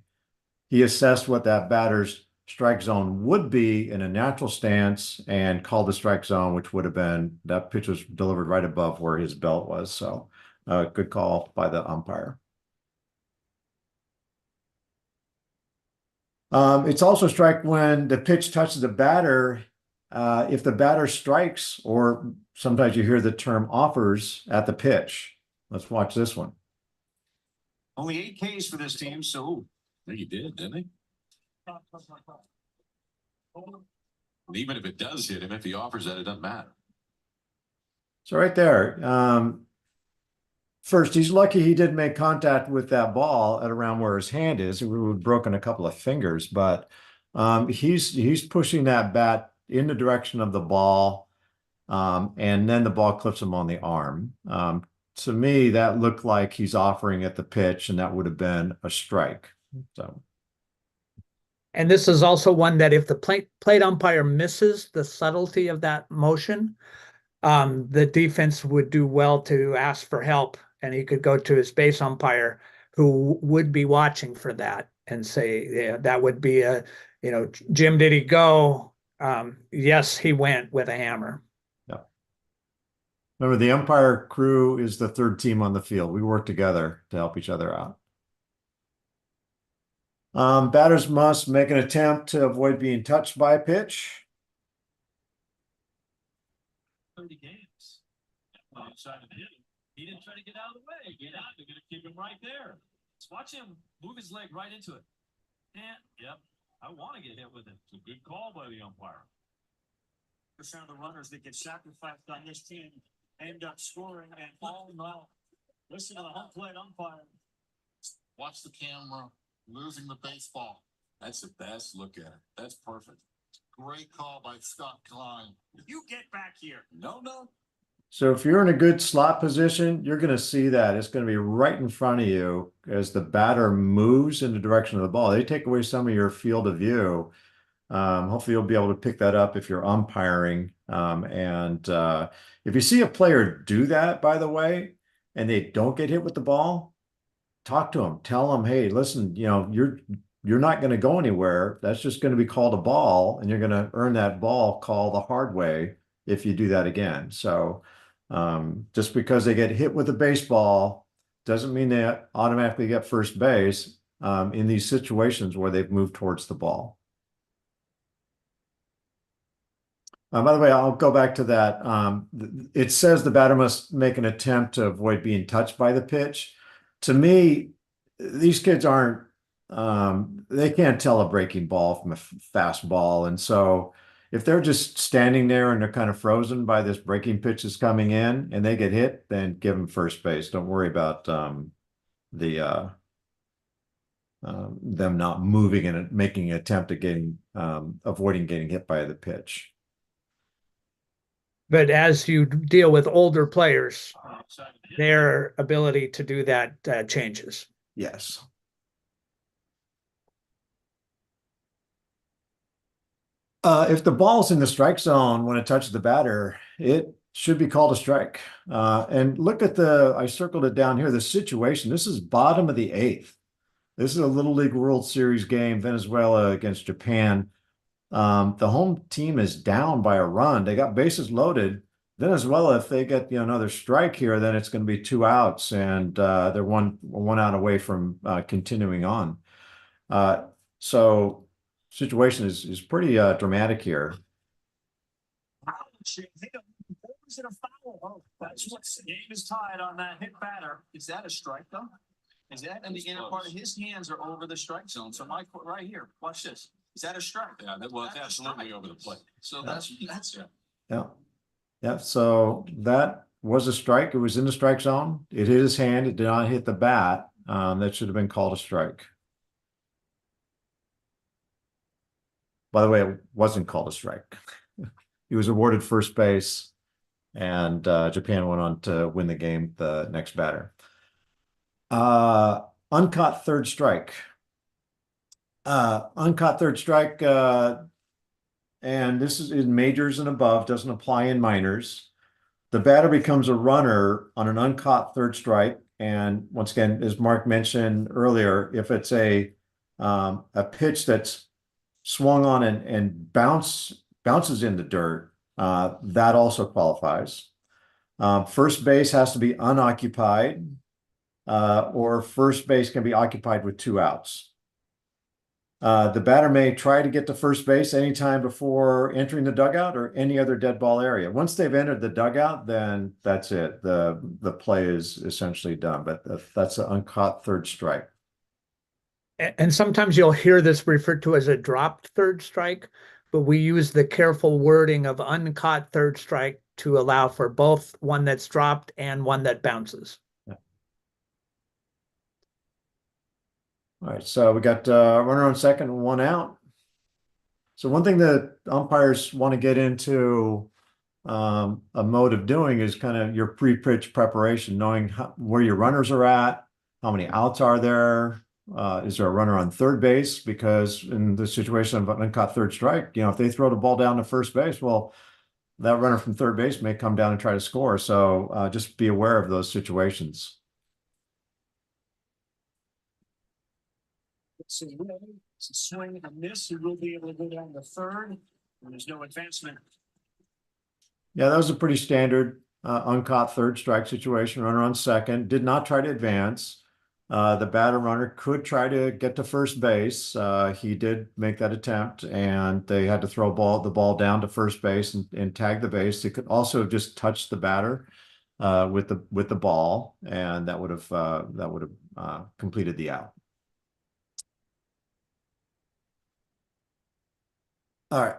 He assessed what that batter's strike zone would be in a natural stance and called the strike zone, which would have been that pitch was delivered right above where his belt was. So good call by the umpire. It's also a strike when the pitch touches the batter. If the batter strikes, or sometimes you hear the term offers at the pitch. Let's watch this one. Only 8 Ks for this team, so I think he did, didn't he? And even if it does hit him, if he offers that, it doesn't matter. So right there, first, he's lucky he didn't make contact with that ball at around where his hand is. He would have broken a couple of fingers, but he's pushing that bat in the direction of the ball, and then the ball clips him on the arm. To me, that looked like he's offering at the pitch, and that would have been a strike. So, and this is also one that if the plate umpire misses the subtlety of that motion, the defense would do well to ask for help, and he could go to his base umpire who would be watching for that and say, yeah, that would be Jim, did he go? Yes, he went with a hammer. yeah. Remember, the umpire crew is the third team on the field. We work together to help each other out. Batters must make an attempt to avoid being touched by a pitch. 30 games. When he decided to hit him, he didn't try to get out of the way. Get out. They're going to keep him right there. Let's watch him move his leg right into it. And, yep, I want to get hit with it. It's a good call by the umpire. Percent of the runners that get sacrificed on this team end up scoring, and all now listen to the home plate umpire. Watch the camera, losing the baseball. That's the best. Look at it. That's perfect. Great call by Scott Klein. You get back here. No. So if you're in a good slot position, you're going to see that. It's going to be right in front of you as the batter moves in the direction of the ball. They take away some of your field of view. Hopefully you'll be able to pick that up if you're umpiring. If you see a player do that, by the way, and they don't get hit with the ball, talk to them. Tell them, hey, listen, you're not going to go anywhere. That's just going to be called a ball, and you're going to earn that ball call the hard way if you do that again. So just because they get hit with a baseball doesn't mean they automatically get first base in these situations where they've moved towards the ball. By the way, I'll go back to that. It says the batter must make an attempt to avoid being touched by the pitch. To me, these kids aren't, they can't tell a breaking ball from a fast ball. And so if they're just standing there and they're kind of frozen by this breaking pitch that's coming in and they get hit, then give them first base. Don't worry about them not moving and making an attempt at avoiding getting hit by the pitch. But as you deal with older players, their ability to do that changes. Yes. If the ball's in the strike zone when it touches the batter, it should be called a strike. And look at I circled it down here, the situation. This is bottom of the 8th. This is a Little League World Series game, Venezuela against Japan. The home team is down by a run. They got bases loaded. Venezuela, if they get another strike here, then it's going to be 2 outs, and they're one out away from continuing on. So situation is pretty dramatic here. Is it a foul? Oh, that's what the game is tied on that hit batter. Is that a strike though? Is that in the inner part of his hands or over the strike zone? So right here, watch this. Is that a strike? Yeah, that's absolutely over the plate. So that's Yeah. So that was a strike. It was in the strike zone. It hit his hand. It did not hit the bat. That should have been called a strike. By the way, it wasn't called a strike. He was awarded first base, and Japan went on to win the game, the next batter. Uncaught third strike. Uncaught third strike, and this is in majors and above, doesn't apply in minors. The batter becomes a runner on an uncaught third strike. And once again, as Mark mentioned earlier, if it's a pitch that's swung on and bounces in the dirt, that also qualifies. First base has to be unoccupied, or first base can be occupied with 2 outs. The batter may try to get to first base anytime before entering the dugout or any other dead ball area. Once they've entered the dugout, then that's it. The play is essentially done, but that's an uncaught third strike. And sometimes you'll hear this referred to as a dropped third strike, but we use the careful wording of uncaught third strike to allow for both one that's dropped and one that bounces. All right, so we got runner on second, 1 out. So one thing that umpires want to get into a mode of doing is kind of your pre-pitch preparation, knowing where your runners are at, how many outs are there, is there a runner on third base? Because in the situation of an uncaught third strike, if they throw the ball down to first base, well, that runner from third base may come down and try to score. So just be aware of those situations. It's a swing and a miss. He will be able to go down to third, and there's no advancement. Yeah, that was a pretty standard uncaught third strike situation. Runner on second, did not try to advance. the batter runner could try to get to first base. He did make that attempt, and they had to throw the ball down to first base and tag the base. They could also have just touched the batter with the ball, and that would have completed the out. All right,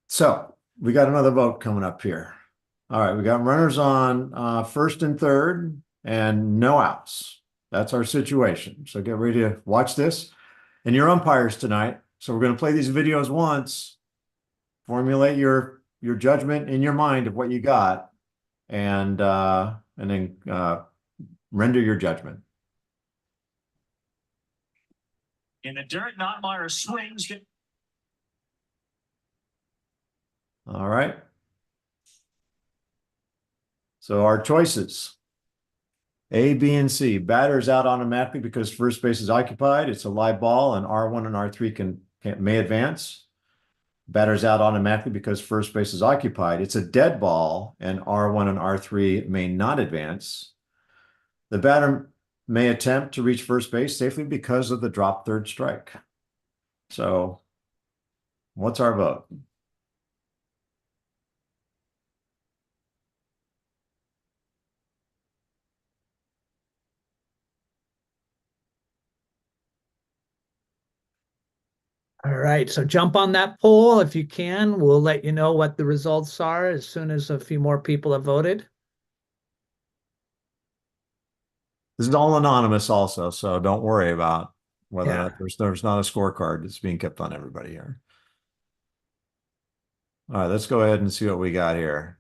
so we got another vote coming up here. All right, we got runners on first and third, and no outs. That's our situation. So get ready to watch this. And your umpires tonight. So we're going to play these videos once, formulate your judgment in your mind of what you got, and then render your judgment. In the dirt, Notmeyer swings. All right. So our choices. A, B, and C. Batter's out automatically because first base is occupied. It's a live ball, and R1 and R3 may advance. Batter's out automatically because first base is occupied. It's a dead ball, and R1 and R3 may not advance. The batter may attempt to reach first base safely because of the drop third strike. So, what's our vote? All right, so jump on that poll if you can. We'll let you know what the results are as soon as a few more people have voted. This is all anonymous also, so don't worry about whether Yeah. there's not a scorecard that's being kept on everybody here. All right, let's go ahead and see what we got here.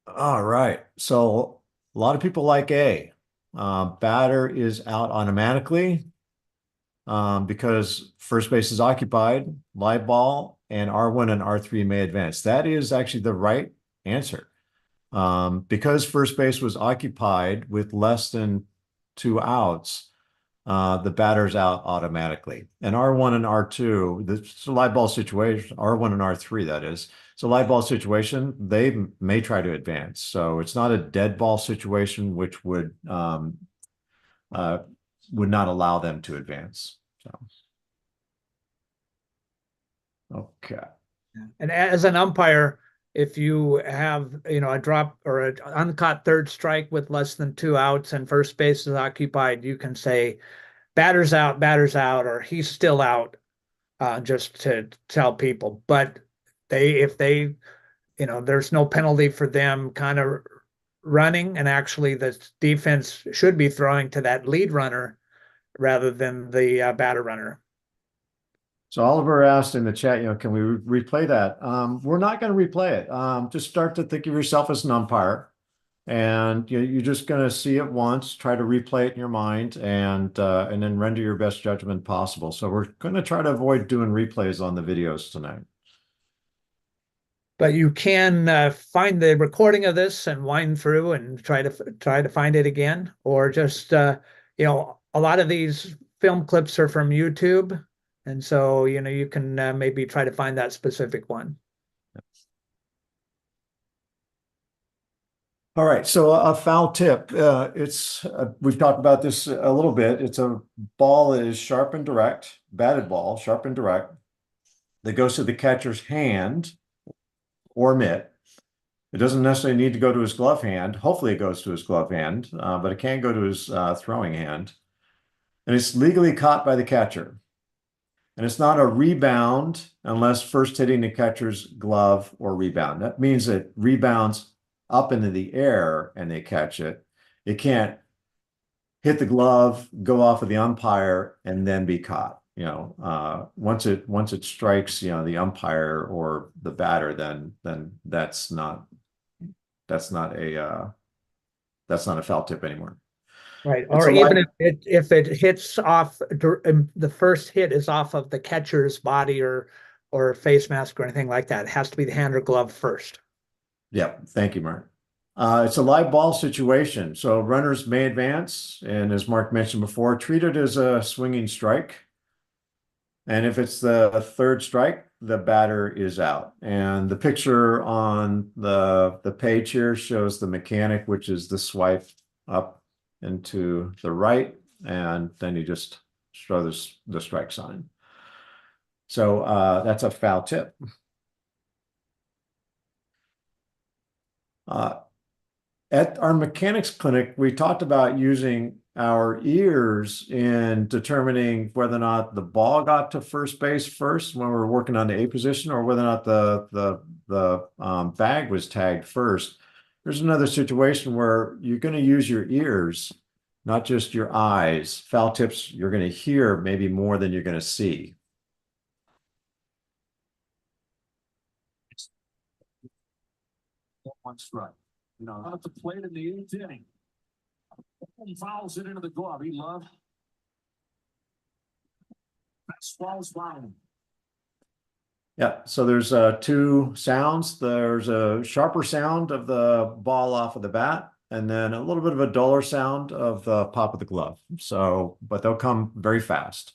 All right, so a lot of people like A. Batter is out automatically because first base is occupied, live ball, and R1 and R3 may advance. That is actually the right answer. Because first base was occupied with less than 2 outs, the batter's out automatically. And R1 and R2, it's a live ball situation, R1 and R3, that is. It's a live ball situation, they may try to advance. So it's not a dead ball situation, which would not allow them to advance. So, okay. And as an umpire, if you have, a drop or an uncaught third strike with less than 2 outs and first base is occupied, you can say batter's out, or he's still out, just to tell people. But if they, there's no penalty for them kind of running, and actually the defense should be throwing to that lead runner rather than the batter runner. So Oliver asked in the chat, can we replay that? We're not going to replay it. Just start to think of yourself as an umpire, and you're just going to see it once, try to replay it in your mind, and then render your best judgment possible. So we're going to try to avoid doing replays on the videos tonight. But you can find the recording of this and wind through and try to find it again, or just a lot of these film clips are from YouTube. And so, you can maybe try to find that specific one. All right. So a foul tip, we've talked about this a little bit. It's a ball that is sharp and direct, batted ball, sharp and direct, that goes to the catcher's hand or mitt. It doesn't necessarily need to go to his glove hand. Hopefully it goes to his glove hand, but it can go to his throwing hand. And it's legally caught by the catcher. And it's not a rebound unless first hitting the catcher's glove or rebound. That means it rebounds up into the air and they catch it. It can't hit the glove, go off of the umpire, and then be caught. Once it strikes, the umpire or the batter, then that's not a foul tip anymore. Right. Or even if it hits off, the first hit is off of the catcher's body or face mask or anything like that. It has to be the hand or glove first. Yeah. Thank you, Mark. It's a live ball situation. So runners may advance. And as Mark mentioned before, treat it as a swinging strike. And if it's the third strike, the batter is out. And the picture on the page here shows the mechanic, which is the swipe up and to the right, and then you just show the strike sign. So that's a foul tip. At our mechanics clinic, we talked about using our ears in determining whether or not the ball got to first base first when we were working on the A position, or whether or not the bag was tagged first. There's another situation where you're going to use your ears, not just your eyes. Foul tips you're going to hear maybe more than you're going to see. One strike. You know, out at the plate in the 8th inning. He fouls it into the glove. He loved. Fastball's flying. Yeah, so there's two sounds. There's a sharper sound of the ball off of the bat, and then a little bit of a duller sound of the pop of the glove. So, but they'll come very fast.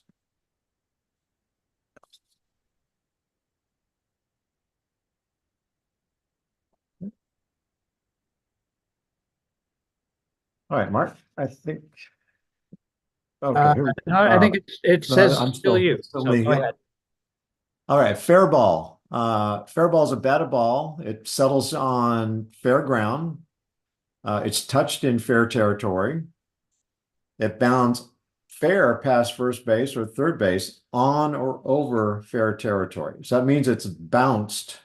All right, Mark, I think. Okay, here we No, I think it says I'm still you. still So me. go ahead. All right, fair ball. Fair ball is a batted ball. It settles on fair ground. It's touched in fair territory. It bounds fair past first base or third base on or over fair territory. So that means it's bounced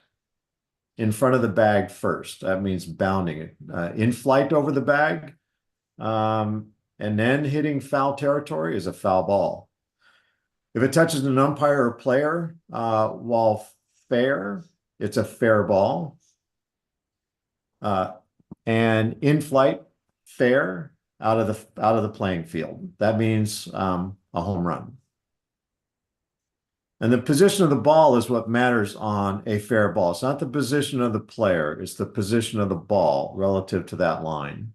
in front of the bag first. That means bounding it in flight over the bag, and then hitting foul territory is a foul ball. If it touches an umpire or player while fair, it's a fair ball. And in flight, fair, out of the playing field. That means a home run. And the position of the ball is what matters on a fair ball. It's not the position of the player, it's the position of the ball relative to that line.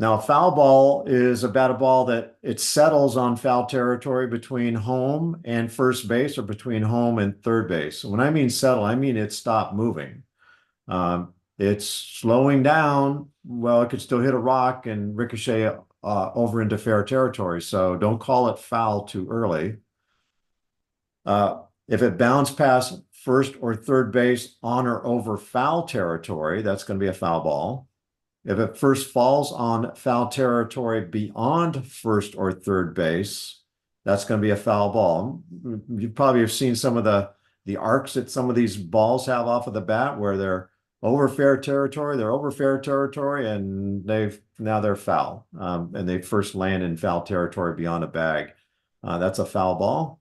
Now, a foul ball is a batted ball that it settles on foul territory between home and first base, or between home and third base. When I mean settle, I mean it stopped moving. It's slowing down. Well, it could still hit a rock and ricochet over into fair territory. So don't call it foul too early. If it bounced past first or third base on or over foul territory, that's going to be a foul ball. If it first falls on foul territory beyond first or third base, that's going to be a foul ball. You probably have seen some of the arcs that some of these balls have off of the bat, where they're over fair territory, and now they're foul, and they first land in foul territory beyond a bag. That's a foul ball.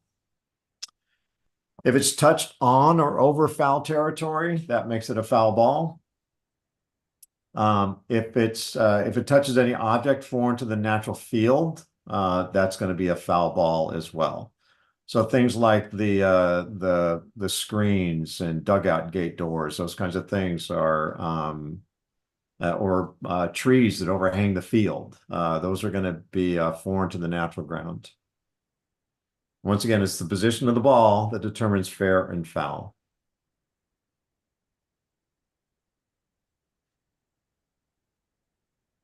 If it's touched on or over foul territory, that makes it a foul ball. If it touches any object foreign to the natural field, that's going to be a foul ball as well. So things like the screens and dugout gate doors, those kinds of things are, or trees that overhang the field. Those are going to be foreign to the natural ground. Once again, it's the position of the ball that determines fair and foul.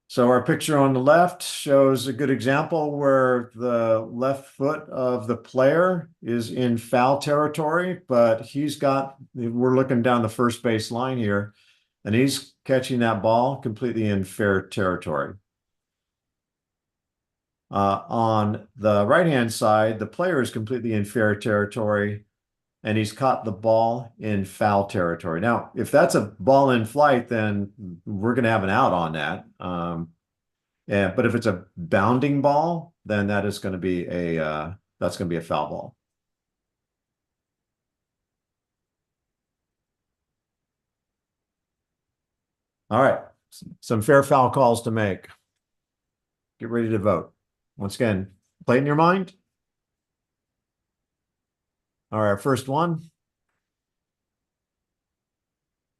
So our picture on the left shows a good example where the left foot of the player is in foul territory, but we're looking down the first base line here, and he's catching that ball completely in fair territory. On the right-hand side, the player is completely in fair territory, and he's caught the ball in foul territory. Now, if that's a ball in flight, then we're going to have an out on that. But if it's a bounding ball, then that is going to be that's going to be a foul ball. All right, some fair foul calls to make. Get ready to vote. Once again, play it in your mind. All right, first one.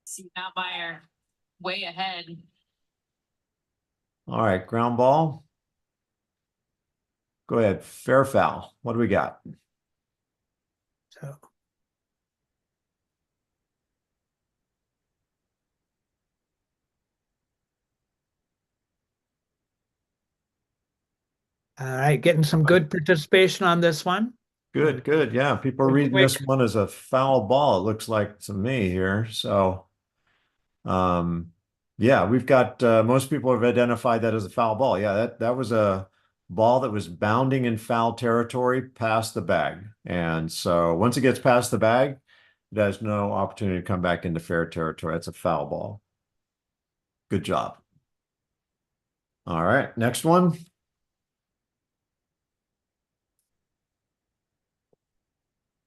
See Meyer way ahead. All right, ground ball. Go ahead, fair foul. What do we got? So. All right, getting some good participation on this one. Good, good. Yeah, people are Pretty reading this quick. one as a foul ball, it looks like to me here. So, yeah, we've got most people have identified that as a foul ball. Yeah, that was a ball that was bounding in foul territory past the bag. And so once it gets past the bag, it has no opportunity to come back into fair territory. That's a foul ball. Good job. All right, next one.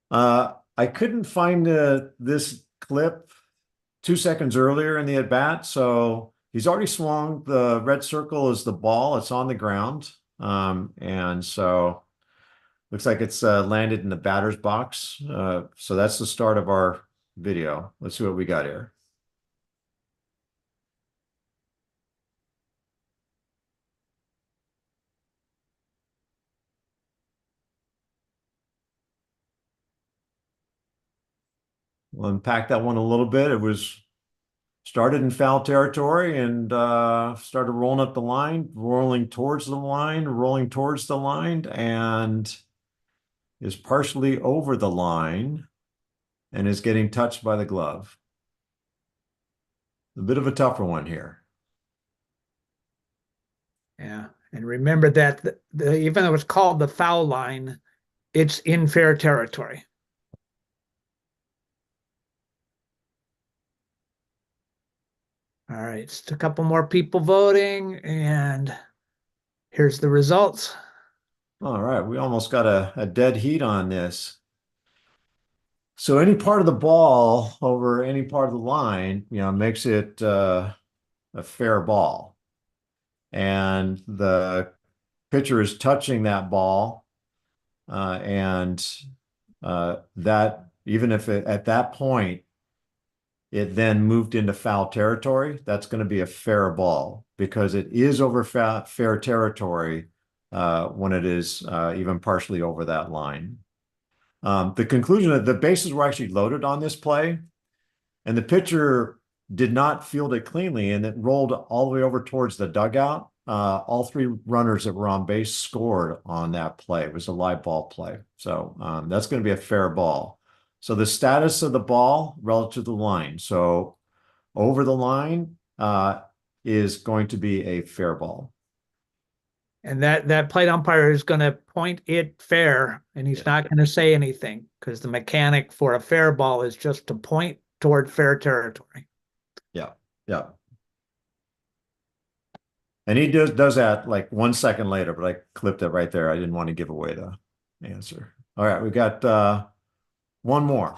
I couldn't find this clip 2 seconds earlier in the at bat, so he's already swung. The red circle is the ball. It's on the ground, and so looks like it's landed in the batter's box. So that's the start of our video. Let's see what we got here. We'll unpack that one a little bit. It was started in foul territory and started rolling up the line, rolling towards the line, and is partially over the line and is getting touched by the glove. A bit of a tougher one here. Yeah, and remember that even though it's called the foul line, it's in fair territory. All right, just a couple more people voting, and here's the results. All right, we almost got a dead heat on this. So any part of the ball over any part of the line, makes it a fair ball. And the pitcher is touching that ball, and that even if at that point it then moved into foul territory, that's going to be a fair ball because it is over fair territory when it is even partially over that line. The conclusion that the bases were actually loaded on this play, and the pitcher did not field it cleanly, and it rolled all the way over towards the dugout. All three runners that were on base scored on that play. It was a live ball play. So that's going to be a fair ball. So the status of the ball relative to the line. So over the line is going to be a fair ball. And that plate umpire is going to point it fair, and he's not going to say anything because the mechanic for a fair ball is just to point toward fair territory. Yeah, yeah. And he does that like 1 second later, but I clipped it right there. I didn't want to give away the answer. All right, we got one more.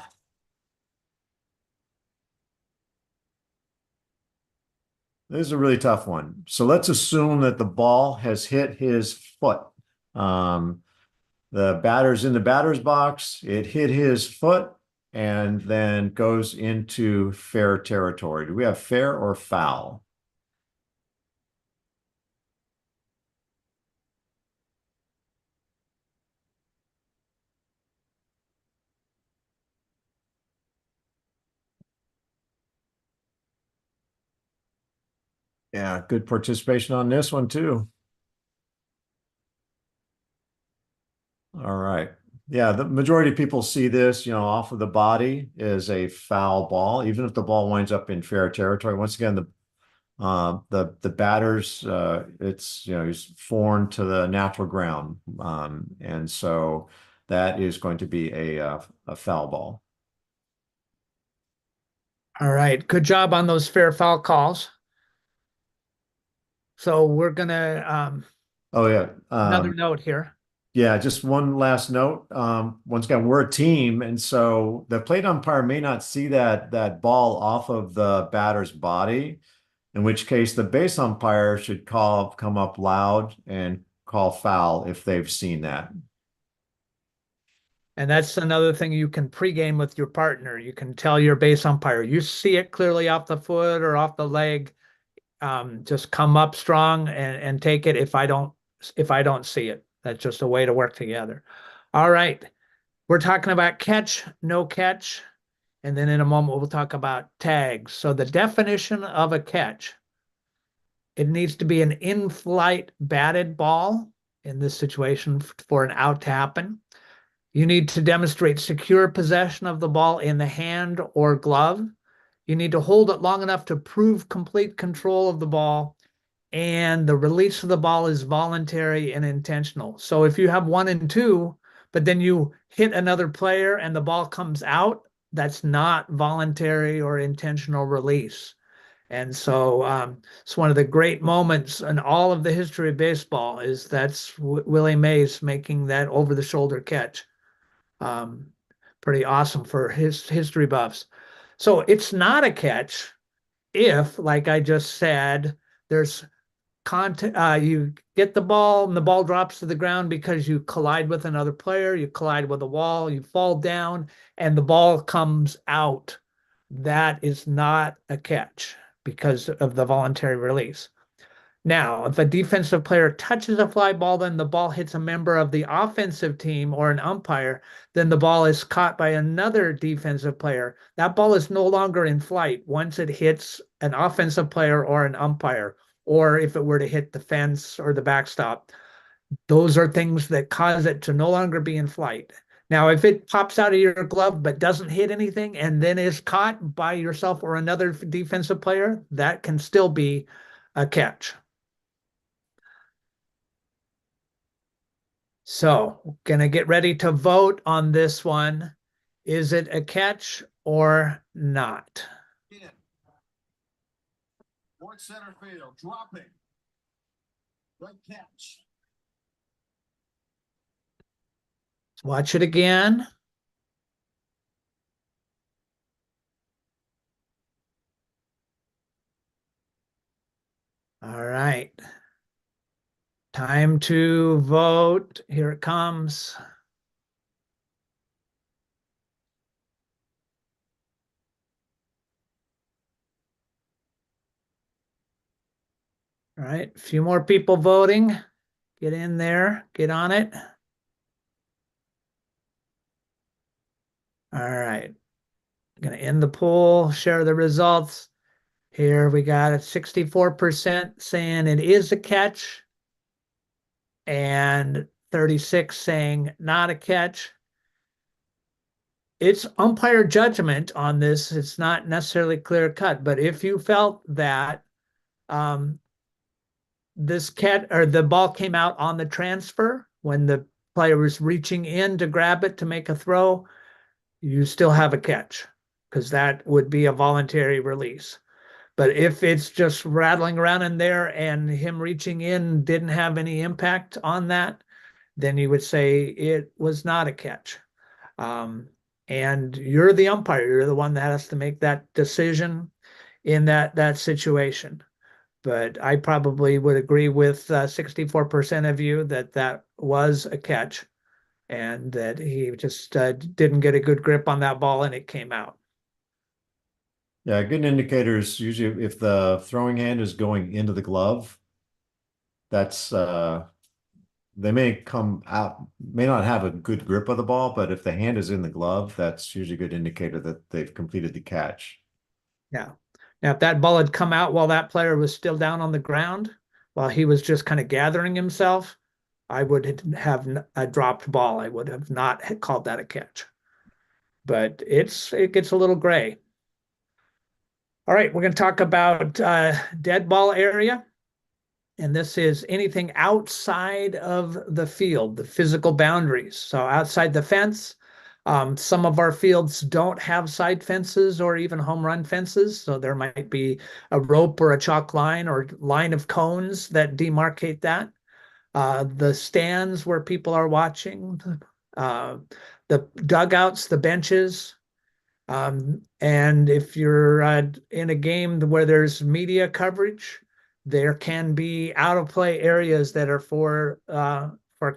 This is a really tough one. So let's assume that the ball has hit his foot. The batter's in the batter's box. It hit his foot and then goes into fair territory. Do we have fair or foul? Yeah, good participation on this one too. All right. Yeah, the majority of people see this, off of the body is a foul ball, even if the ball winds up in fair territory. Once again, the batter's it's he's foreign to the natural ground, and so that is going to be a foul ball. All right, good job on those fair foul calls. So we're gonna Oh yeah. another note here. Yeah, just one last note. Once again, we're a team, and so the plate umpire may not see that ball off of the batter's body, in which case the base umpire should come up loud and call foul if they've seen that. And that's another thing you can pregame with your partner. You can tell your base umpire, you see it clearly off the foot or off the leg. Just come up strong and take it if I don't see it. That's just a way to work together. All right. We're talking about catch, no catch. And then in a moment, we'll talk about tags. So the definition of a catch, it needs to be an in-flight batted ball in this situation for an out to happen. You need to demonstrate secure possession of the ball in the hand or glove. You need to hold it long enough to prove complete control of the ball, and the release of the ball is voluntary and intentional. So if you have 1 and 2, but then you hit another player and the ball comes out, that's not voluntary or intentional release. And so it's one of the great moments in all of the history of baseball is that's Willie Mays making that over-the-shoulder catch. Pretty awesome for his history buffs. So it's not a catch if, like I just said, there's contact, you get the ball and the ball drops to the ground because you collide with another player, you collide with a wall, you fall down, and the ball comes out. That is not a catch because of the voluntary release. Now, if a defensive player touches a fly ball, then the ball hits a member of the offensive team or an umpire, then the ball is caught by another defensive player. That ball is no longer in flight once it hits an offensive player or an umpire, or if it were to hit the fence or the backstop. Those are things that cause it to no longer be in flight. Now, if it pops out of your glove but doesn't hit anything and then is caught by yourself or another defensive player, that can still be a catch. So, gonna get ready to vote on this one. Is it a catch or not? In. Towards center field, dropping. Good catch. Let's watch it again. All right. Time to vote. Here it comes. All right, a few more people voting. Get in there, get on it. All right, I'm gonna end the poll, share the results. Here we got it, 64% saying it is a catch and 36 saying not a catch. It's umpire judgment on this. It's not necessarily clear cut, but if you felt that this cat or the ball came out on the transfer when the player was reaching in to grab it to make a throw, you still have a catch because that would be a voluntary release. But if it's just rattling around in there and him reaching in didn't have any impact on that, then you would say it was not a catch. And you're the umpire. You're the one that has to make that decision in that situation. But I probably would agree with 64% of you that that was a catch and that he just didn't get a good grip on that ball and it came out. Yeah, good indicators usually if the throwing hand is going into the glove, that's they may come out, may not have a good grip of the ball, but if the hand is in the glove, that's usually a good indicator that they've completed the catch. Yeah. Now, if that ball had come out while that player was still down on the ground, while he was just kind of gathering himself, I would have a dropped ball. I would have not called that a catch. But it gets a little gray. All right, we're going to talk about dead ball area. And this is anything outside of the field, the physical boundaries. So outside the fence, some of our fields don't have side fences or even home run fences. So there might be a rope or a chalk line or line of cones that demarcate that. The stands where people are watching, the dugouts, the benches. And if you're in a game where there's media coverage, there can be out of play areas that are for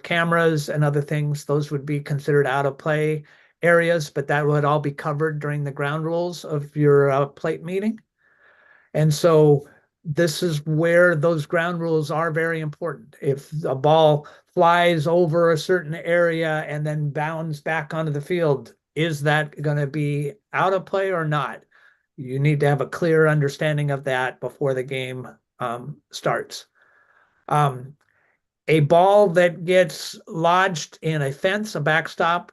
cameras and other things. Those would be considered out of play areas, but that would all be covered during the ground rules of your plate meeting. And so this is where those ground rules are very important. If a ball flies over a certain area and then bounds back onto the field, is that going to be out of play or not? You need to have a clear understanding of that before the game starts. A ball that gets lodged in a fence, a backstop,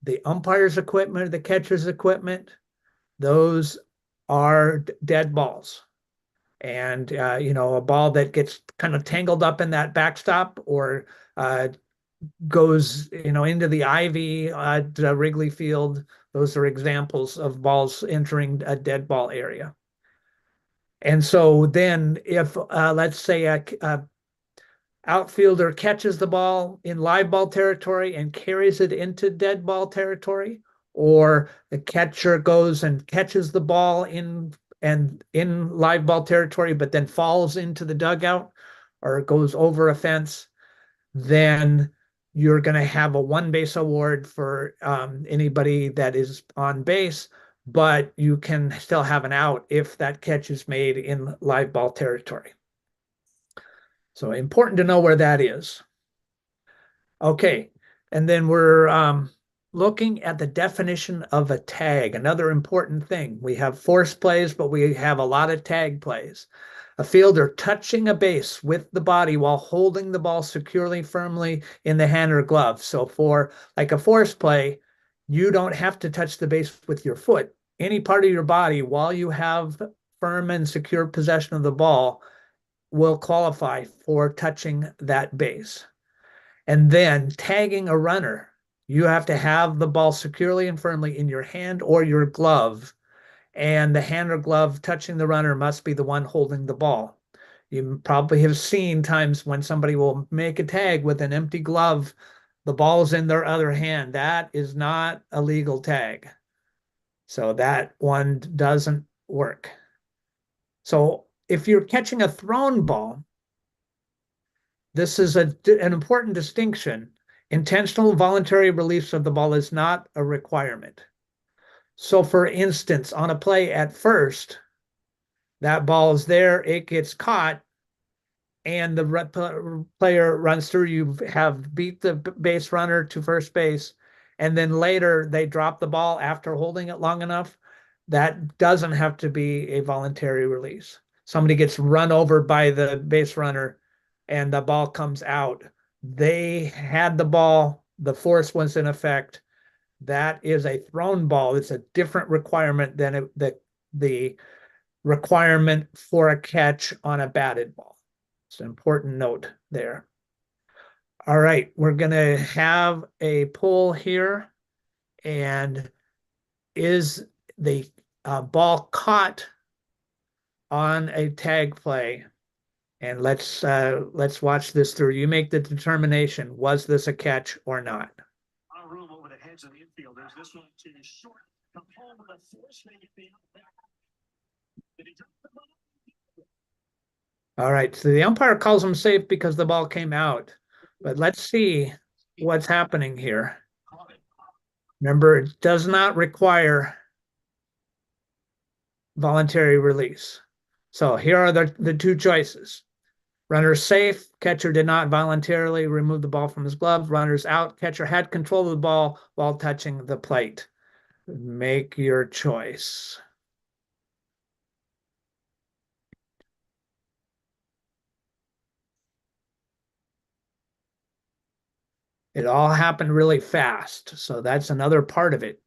the umpire's equipment, the catcher's equipment, those are dead balls. And a ball that gets kind of tangled up in that backstop or goes into the ivy at Wrigley Field, those are examples of balls entering a dead ball area. And so then if let's say a outfielder catches the ball in live ball territory and carries it into dead ball territory, or the catcher goes and catches the ball in live ball territory, but then falls into the dugout or goes over a fence, then you're going to have a one base award for anybody that is on base, but you can still have an out if that catch is made in live ball territory. So important to know where that is. Okay, and then we're looking at the definition of a tag, another important thing. We have force plays, but we have a lot of tag plays. A fielder touching a base with the body while holding the ball securely, firmly in the hand or glove. So for like a force play, you don't have to touch the base with your foot. Any part of your body while you have firm and secure possession of the ball will qualify for touching that base. And then tagging a runner, you have to have the ball securely and firmly in your hand or your glove. And the hand or glove touching the runner must be the one holding the ball. You probably have seen times when somebody will make a tag with an empty glove, the ball's in their other hand. That is not a legal tag. So that one doesn't work. So if you're catching a thrown ball, this is an important distinction. Intentional voluntary release of the ball is not a requirement. So for instance, on a play at first, that ball is there, it gets caught, and the player runs through, you have beat the base runner to first base, and then later they drop the ball after holding it long enough. That doesn't have to be a voluntary release. Somebody gets run over by the base runner and the ball comes out. They had the ball, the force was in effect. That is a thrown ball. It's a different requirement than the requirement for a catch on a batted ball. It's an important note there. All right, we're going to have a poll here. And is the ball caught on a tag play? And let's watch this through. You make the determination. Was this a catch or not? A room over the heads of the infielders. This one to short. Come home with a force. All right. So the umpire calls him safe because the ball came out. But let's see what's happening here. Remember, it does not require voluntary release. So here are the two choices. Runner safe, catcher did not voluntarily remove the ball from his glove. Runner's out, catcher had control of the ball while touching the plate. Make your choice. It all happened really fast, so that's another part of it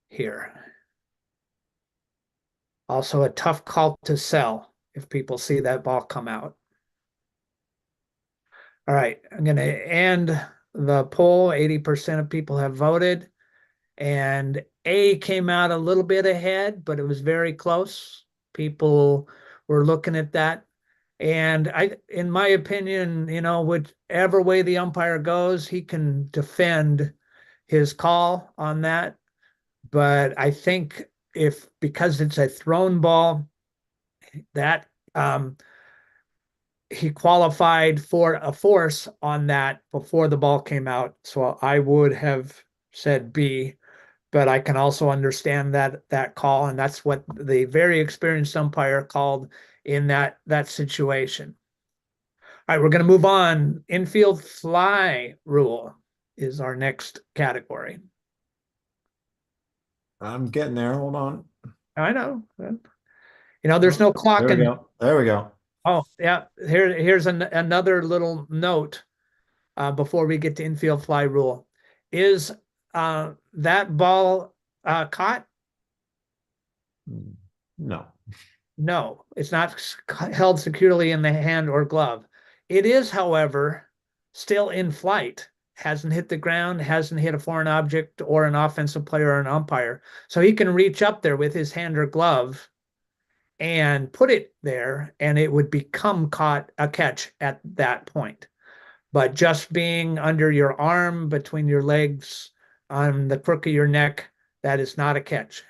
here. Also a tough call to sell if people see that ball come out. All right, I'm going to end the poll. 80% of people have voted, and A came out a little bit ahead, but it was very close. People were looking at that. And in my opinion, whichever way the umpire goes, he can defend his call on that. But I think because it's a thrown ball, that he qualified for a force on that before the ball came out. So I would have said B, but I can also understand that call, and that's what the very experienced umpire called in that situation. All right, we're going to move on. Infield fly rule is our next category. I'm getting there. Hold on. I know. There's no clock. There we go. There we go. Oh, yeah. Here's another little note before we get to infield fly rule. Is that ball caught? No. No, it's not held securely in the hand or glove. It is, however, still in flight. Hasn't hit the ground, hasn't hit a foreign object or an offensive player or an umpire. So he can reach up there with his hand or glove and put it there, and it would become a catch at that point. But just being under your arm, between your legs, on the crook of your neck, that is not a catch.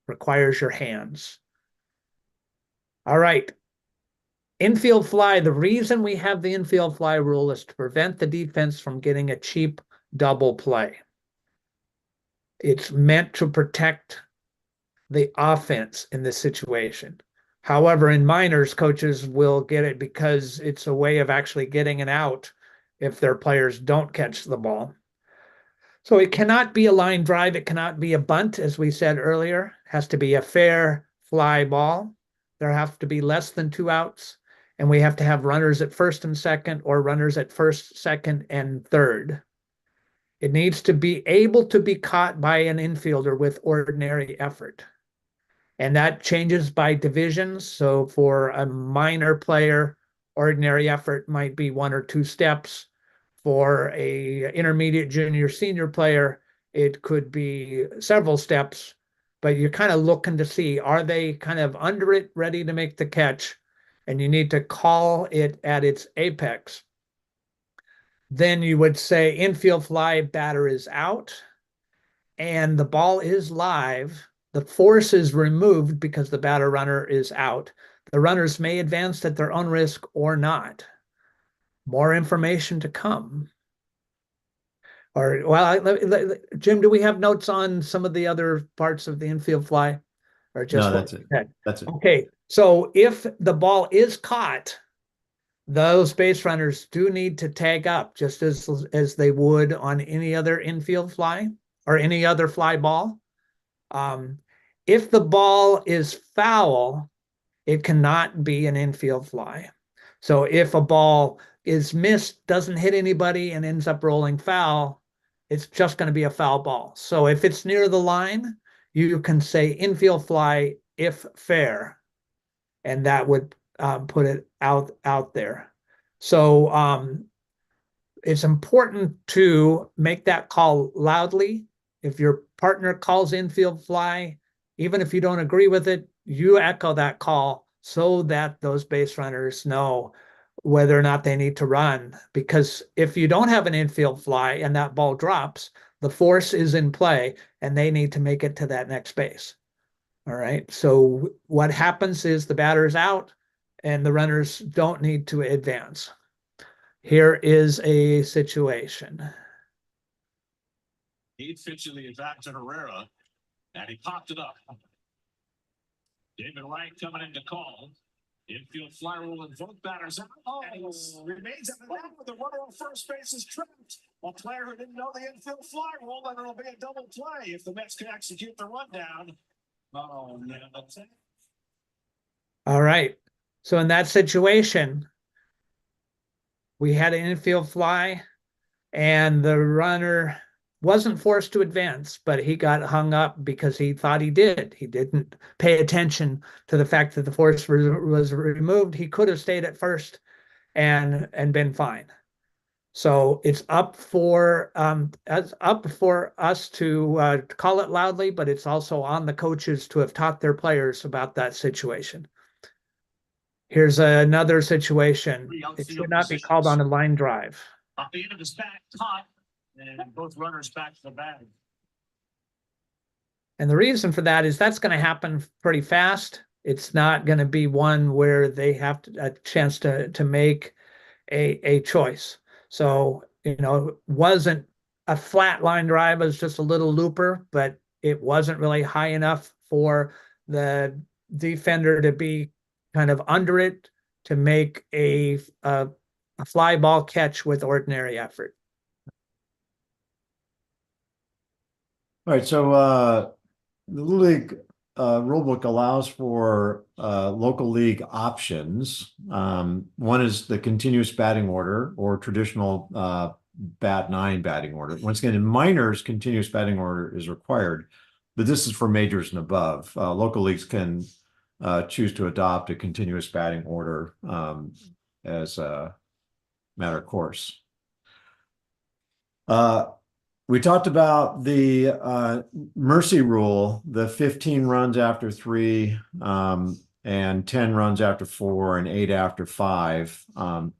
Requires your hands. All right. Infield fly. The reason we have the infield fly rule is to prevent the defense from getting a cheap double play. It's meant to protect the offense in this situation. However, in minors, coaches will get it because it's a way of actually getting an out if their players don't catch the ball. So it cannot be a line drive. It cannot be a bunt, as we said earlier. It has to be a fair fly ball. There have to be less than 2 outs, and we have to have runners at first and second, or runners at first, second, and third. It needs to be able to be caught by an infielder with ordinary effort. And that changes by divisions. So for a minor player, ordinary effort might be 1 or 2 steps. For a intermediate, junior, senior player, it could be several steps, but you're kind of looking to see, are they kind of under it, ready to make the catch? And you need to call it at its apex. Then you would say infield fly, batter is out, and the ball is live. The force is removed because the batter runner is out. The runners may advance at their own risk or not. More information to come. Or, well, Jim, do we have notes on some of the other parts of the infield fly? Or just No, that's it. That's it. Okay, so if the ball is caught, those base runners do need to tag up just as they would on any other infield fly or any other fly ball. If the ball is foul, it cannot be an infield fly. So if a ball is missed, doesn't hit anybody, and ends up rolling foul, it's just going to be a foul ball. So if it's near the line, you can say infield fly if fair, and that would put it out there. So it's important to make that call loudly. If your partner calls infield fly, even if you don't agree with it, you echo that call so that those base runners know whether or not they need to run. Because if you don't have an infield fly and that ball drops, the force is in play and they need to make it to that next base. All right. So what happens is the batter's out and the runners don't need to advance. Here is a situation. He officially is back to Herrera, and he popped it up. David Wright coming in to call. Infield fly rule and both batters out. And he remains at the net with the runner on first base is tripped. A player who didn't know the infield fly rule, and it'll be a double play if the Mets can execute the rundown. Oh, yeah, that's it. All right. So in that situation, we had an infield fly, and the runner wasn't forced to advance, but he got hung up because he thought he did. He didn't pay attention to the fact that the force was removed. He could have stayed at first and been fine. So it's up for us to call it loudly, but it's also on the coaches to have taught their players about that situation. Here's another situation. It should not be called on a line drive. Off the end of his back, caught, and both runners back to the bag. And the reason for that is that's going to happen pretty fast. It's not going to be one where they have a chance to make a choice. So, it wasn't a flat line drive, it was just a little looper, but it wasn't really high enough for the defender to be kind of under it to make a fly ball catch with ordinary effort. All right, so the Little League rulebook allows for local league options. One is the continuous batting order or traditional bat 9 batting order. Once again, in minors, continuous batting order is required, but this is for majors and above. Local leagues can choose to adopt a continuous batting order as a matter of course. We talked about the mercy rule, the 15 runs after 3 and 10 runs after 4 and 8 after 5.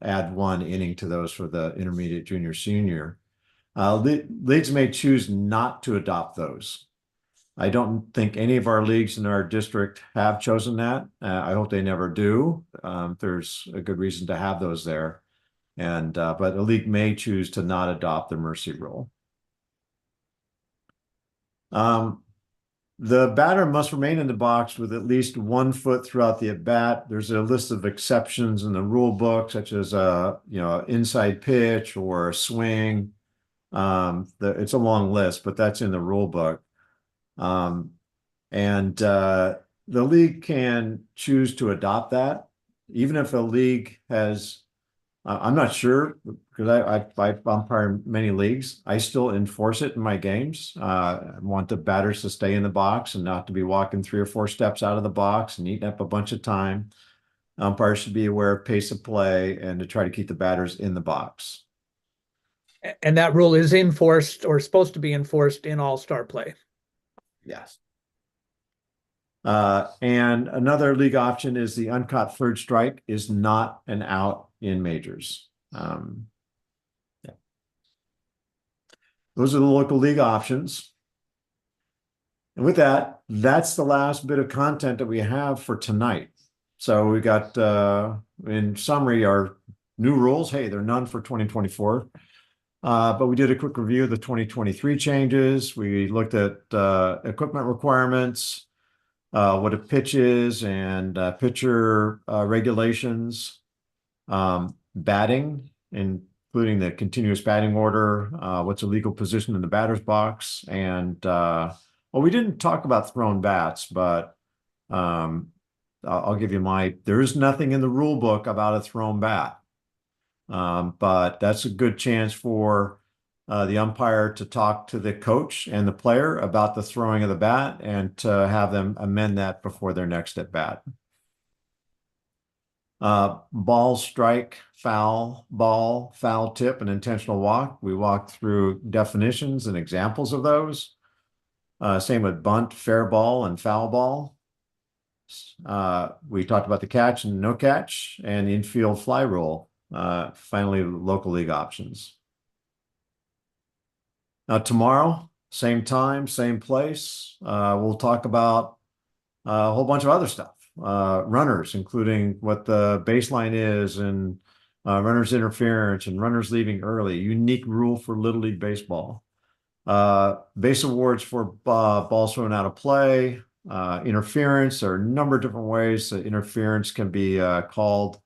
Add 1 inning to those for the intermediate, junior, senior. Leagues may choose not to adopt those. I don't think any of our leagues in our district have chosen that. I hope they never do. There's a good reason to have those there. But a league may choose to not adopt the mercy rule. The batter must remain in the box with at least 1 foot throughout the at bat. There's a list of exceptions in the rule book, such as inside pitch or a swing. It's a long list, but that's in the rule book. The league can choose to adopt that, even if a league has. I'm not sure because I umpire many leagues. I still enforce it in my games. I want the batters to stay in the box and not to be walking 3 or 4 steps out of the box and eating up a bunch of time. Umpires should be aware of pace of play and to try to keep the batters in the box. And that rule is enforced or supposed to be enforced in all-star play. Yes. And another league option is the uncaught third strike is not an out in majors. Yeah. Those are the local league options. And with that, that's the last bit of content that we have for tonight. So we got, in summary, our new rules. Hey, there are none for 2024. But we did a quick review of the 2023 changes. We looked at equipment requirements, what a pitch is, and pitcher regulations, batting, including the continuous batting order, what's a legal position in the batter's box, and well, we didn't talk about thrown bats, but I'll give you there is nothing in the rule book about a thrown bat. But that's a good chance for the umpire to talk to the coach and the player about the throwing of the bat and to have them amend that before their next at bat. Ball strike, foul, ball, foul tip, and intentional walk. We walked through definitions and examples of those. Same with bunt, fair ball, and foul ball. We talked about the catch and no catch and the infield fly rule. Finally, local league options. Now, tomorrow, same time, same place, we'll talk about a whole bunch of other stuff. Runners, including what the baseline is, and runners interference and runners leaving early, unique rule for Little League Baseball. Base awards for balls thrown out of play, interference. There are a number of different ways that interference can be called.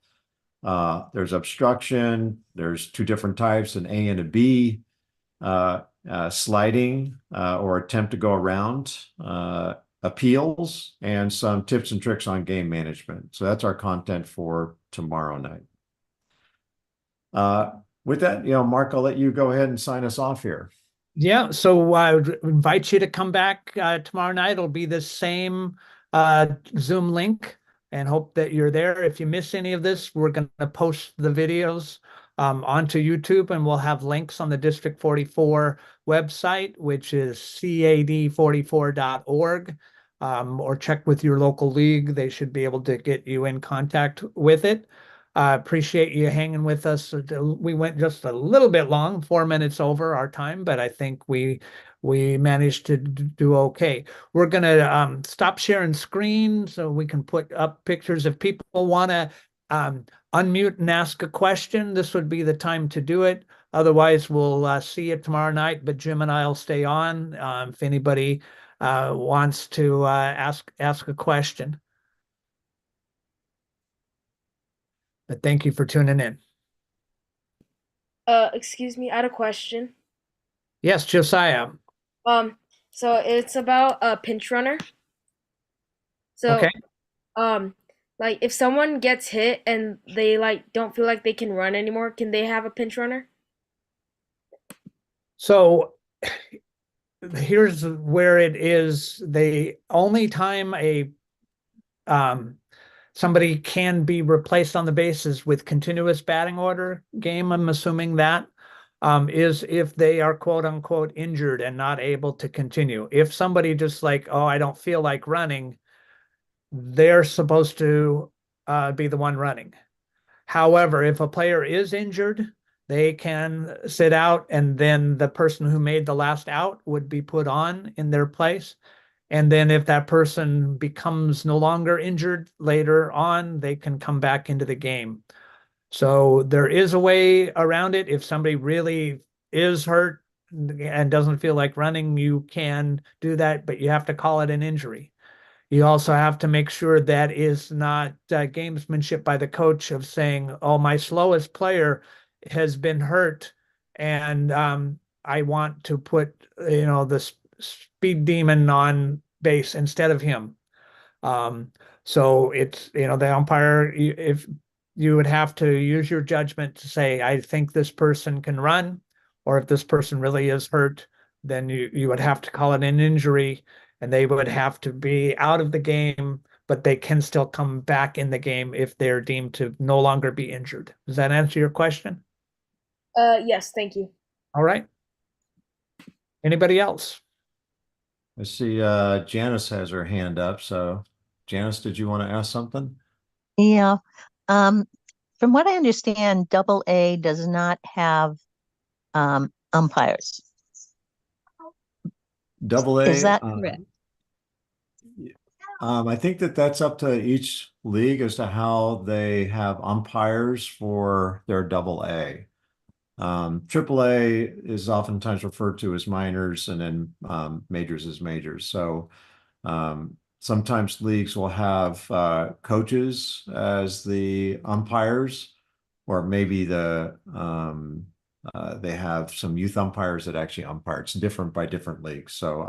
There's obstruction. There's 2 different types, an A and a B. Sliding or attempt to go around, appeals, and some tips and tricks on game management. So that's our content for tomorrow night. With that, Mark, I'll let you go ahead and sign us off here. Yeah, so I would invite you to come back tomorrow night. It'll be the same Zoom link, and hope that you're there. If you miss any of this, we're going to post the videos onto YouTube, and we'll have links on the District 44 website, which is cad44.org, or check with your local league. They should be able to get you in contact with it. Appreciate you hanging with us. We went just a little bit long, 4 minutes over our time, but I think we managed to do okay. We're going to stop sharing screen so we can put up pictures. If people want to unmute and ask a question, this would be the time to do it. Otherwise, we'll see you tomorrow night, but Jim and I will stay on. If anybody wants to ask a question. But thank you for tuning in. Excuse me, I had a question. Yes, Josiah. So it's about a pinch runner. So, Okay. like if someone gets hit and they like don't feel like they can run anymore, can they have a pinch runner? So here's where it is. The only time somebody can be replaced on the bases with continuous batting order game, I'm assuming that, is if they are quote unquote injured and not able to continue. If somebody just like, oh, I don't feel like running, they're supposed to be the one running. However, if a player is injured, they can sit out, and then the person who made the last out would be put on in their place. And then if that person becomes no longer injured later on, they can come back into the game. So there is a way around it. If somebody really is hurt and doesn't feel like running, you can do that, but you have to call it an injury. You also have to make sure that is not gamesmanship by the coach of saying, oh, my slowest player has been hurt and I want to put, the speed demon on base instead of him. So it's, the umpire, if you would have to use your judgment to say, I think this person can run, or if this person really is hurt, then you would have to call it an injury and they would have to be out of the game, but they can still come back in the game if they're deemed to no longer be injured. Does that answer your question? Yes, thank you. All right. Anybody else? I see Janice has her hand up. So Janice, did you want to ask something? Yeah. From what I understand, Double A does not have umpires. Double A. Is that correct? I think that's up to each league as to how they have umpires for their double A. Triple A is oftentimes referred to as minors, and then majors as majors. So sometimes leagues will have coaches as the umpires, or maybe they have some youth umpires that actually umpire. It's different by different leagues. So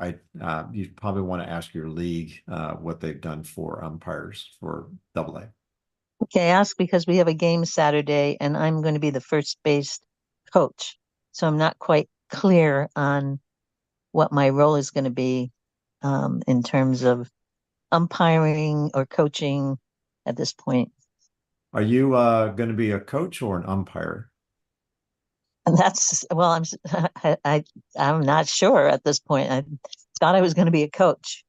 you probably want to ask your league what they've done for umpires for Double A. Okay, I ask because we have a game Saturday and I'm going to be the first base coach. So I'm not quite clear on what my role is going to be in terms of umpiring or coaching at this point. Are you going to be a coach or an umpire? And well, I'm not sure at this point. I thought I was going to be a coach.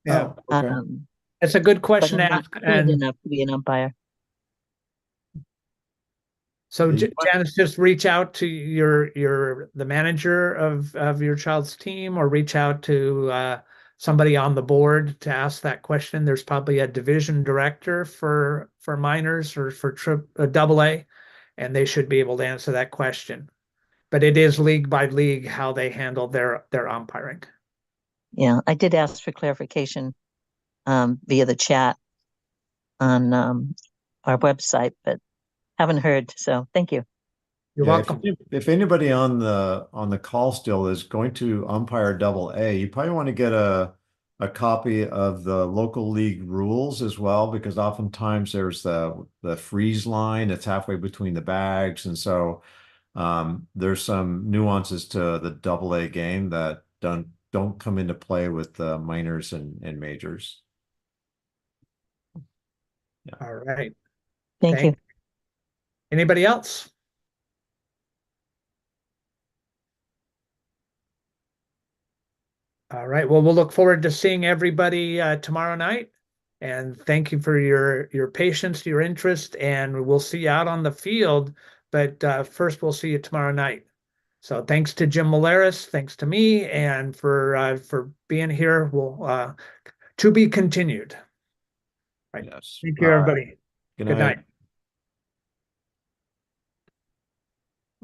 Yeah. Oh, okay. It's a good But question I'm to not ask. trained And enough to be an umpire. so Yeah, Janice, just reach out to the manager of your child's team, or reach out to somebody on the board to ask that question. There's probably a division director for minors or for Double A, and they should be able to answer that question. But it is league by league how they handle their umpiring. Yeah, I did ask for clarification via the chat on our website, but haven't heard. So thank you. You're welcome. If anybody on the call still is going to umpire Double A, you probably want to get a copy of the local league rules as well, because oftentimes there's the freeze line that's halfway between the bags, and so there's some nuances to the Double A game that don't come into play with minors and majors. Yeah. All right. Thank you. Anybody else? All right. Well, we'll look forward to seeing everybody tomorrow night. And thank you for your patience, your interest, and we'll see you out on the field. But first, we'll see you tomorrow night. So thanks to Jim Malaris, thanks to me, and for being here. We'll to be continued. Right. Yes. Thank you, everybody. Good Good night. night.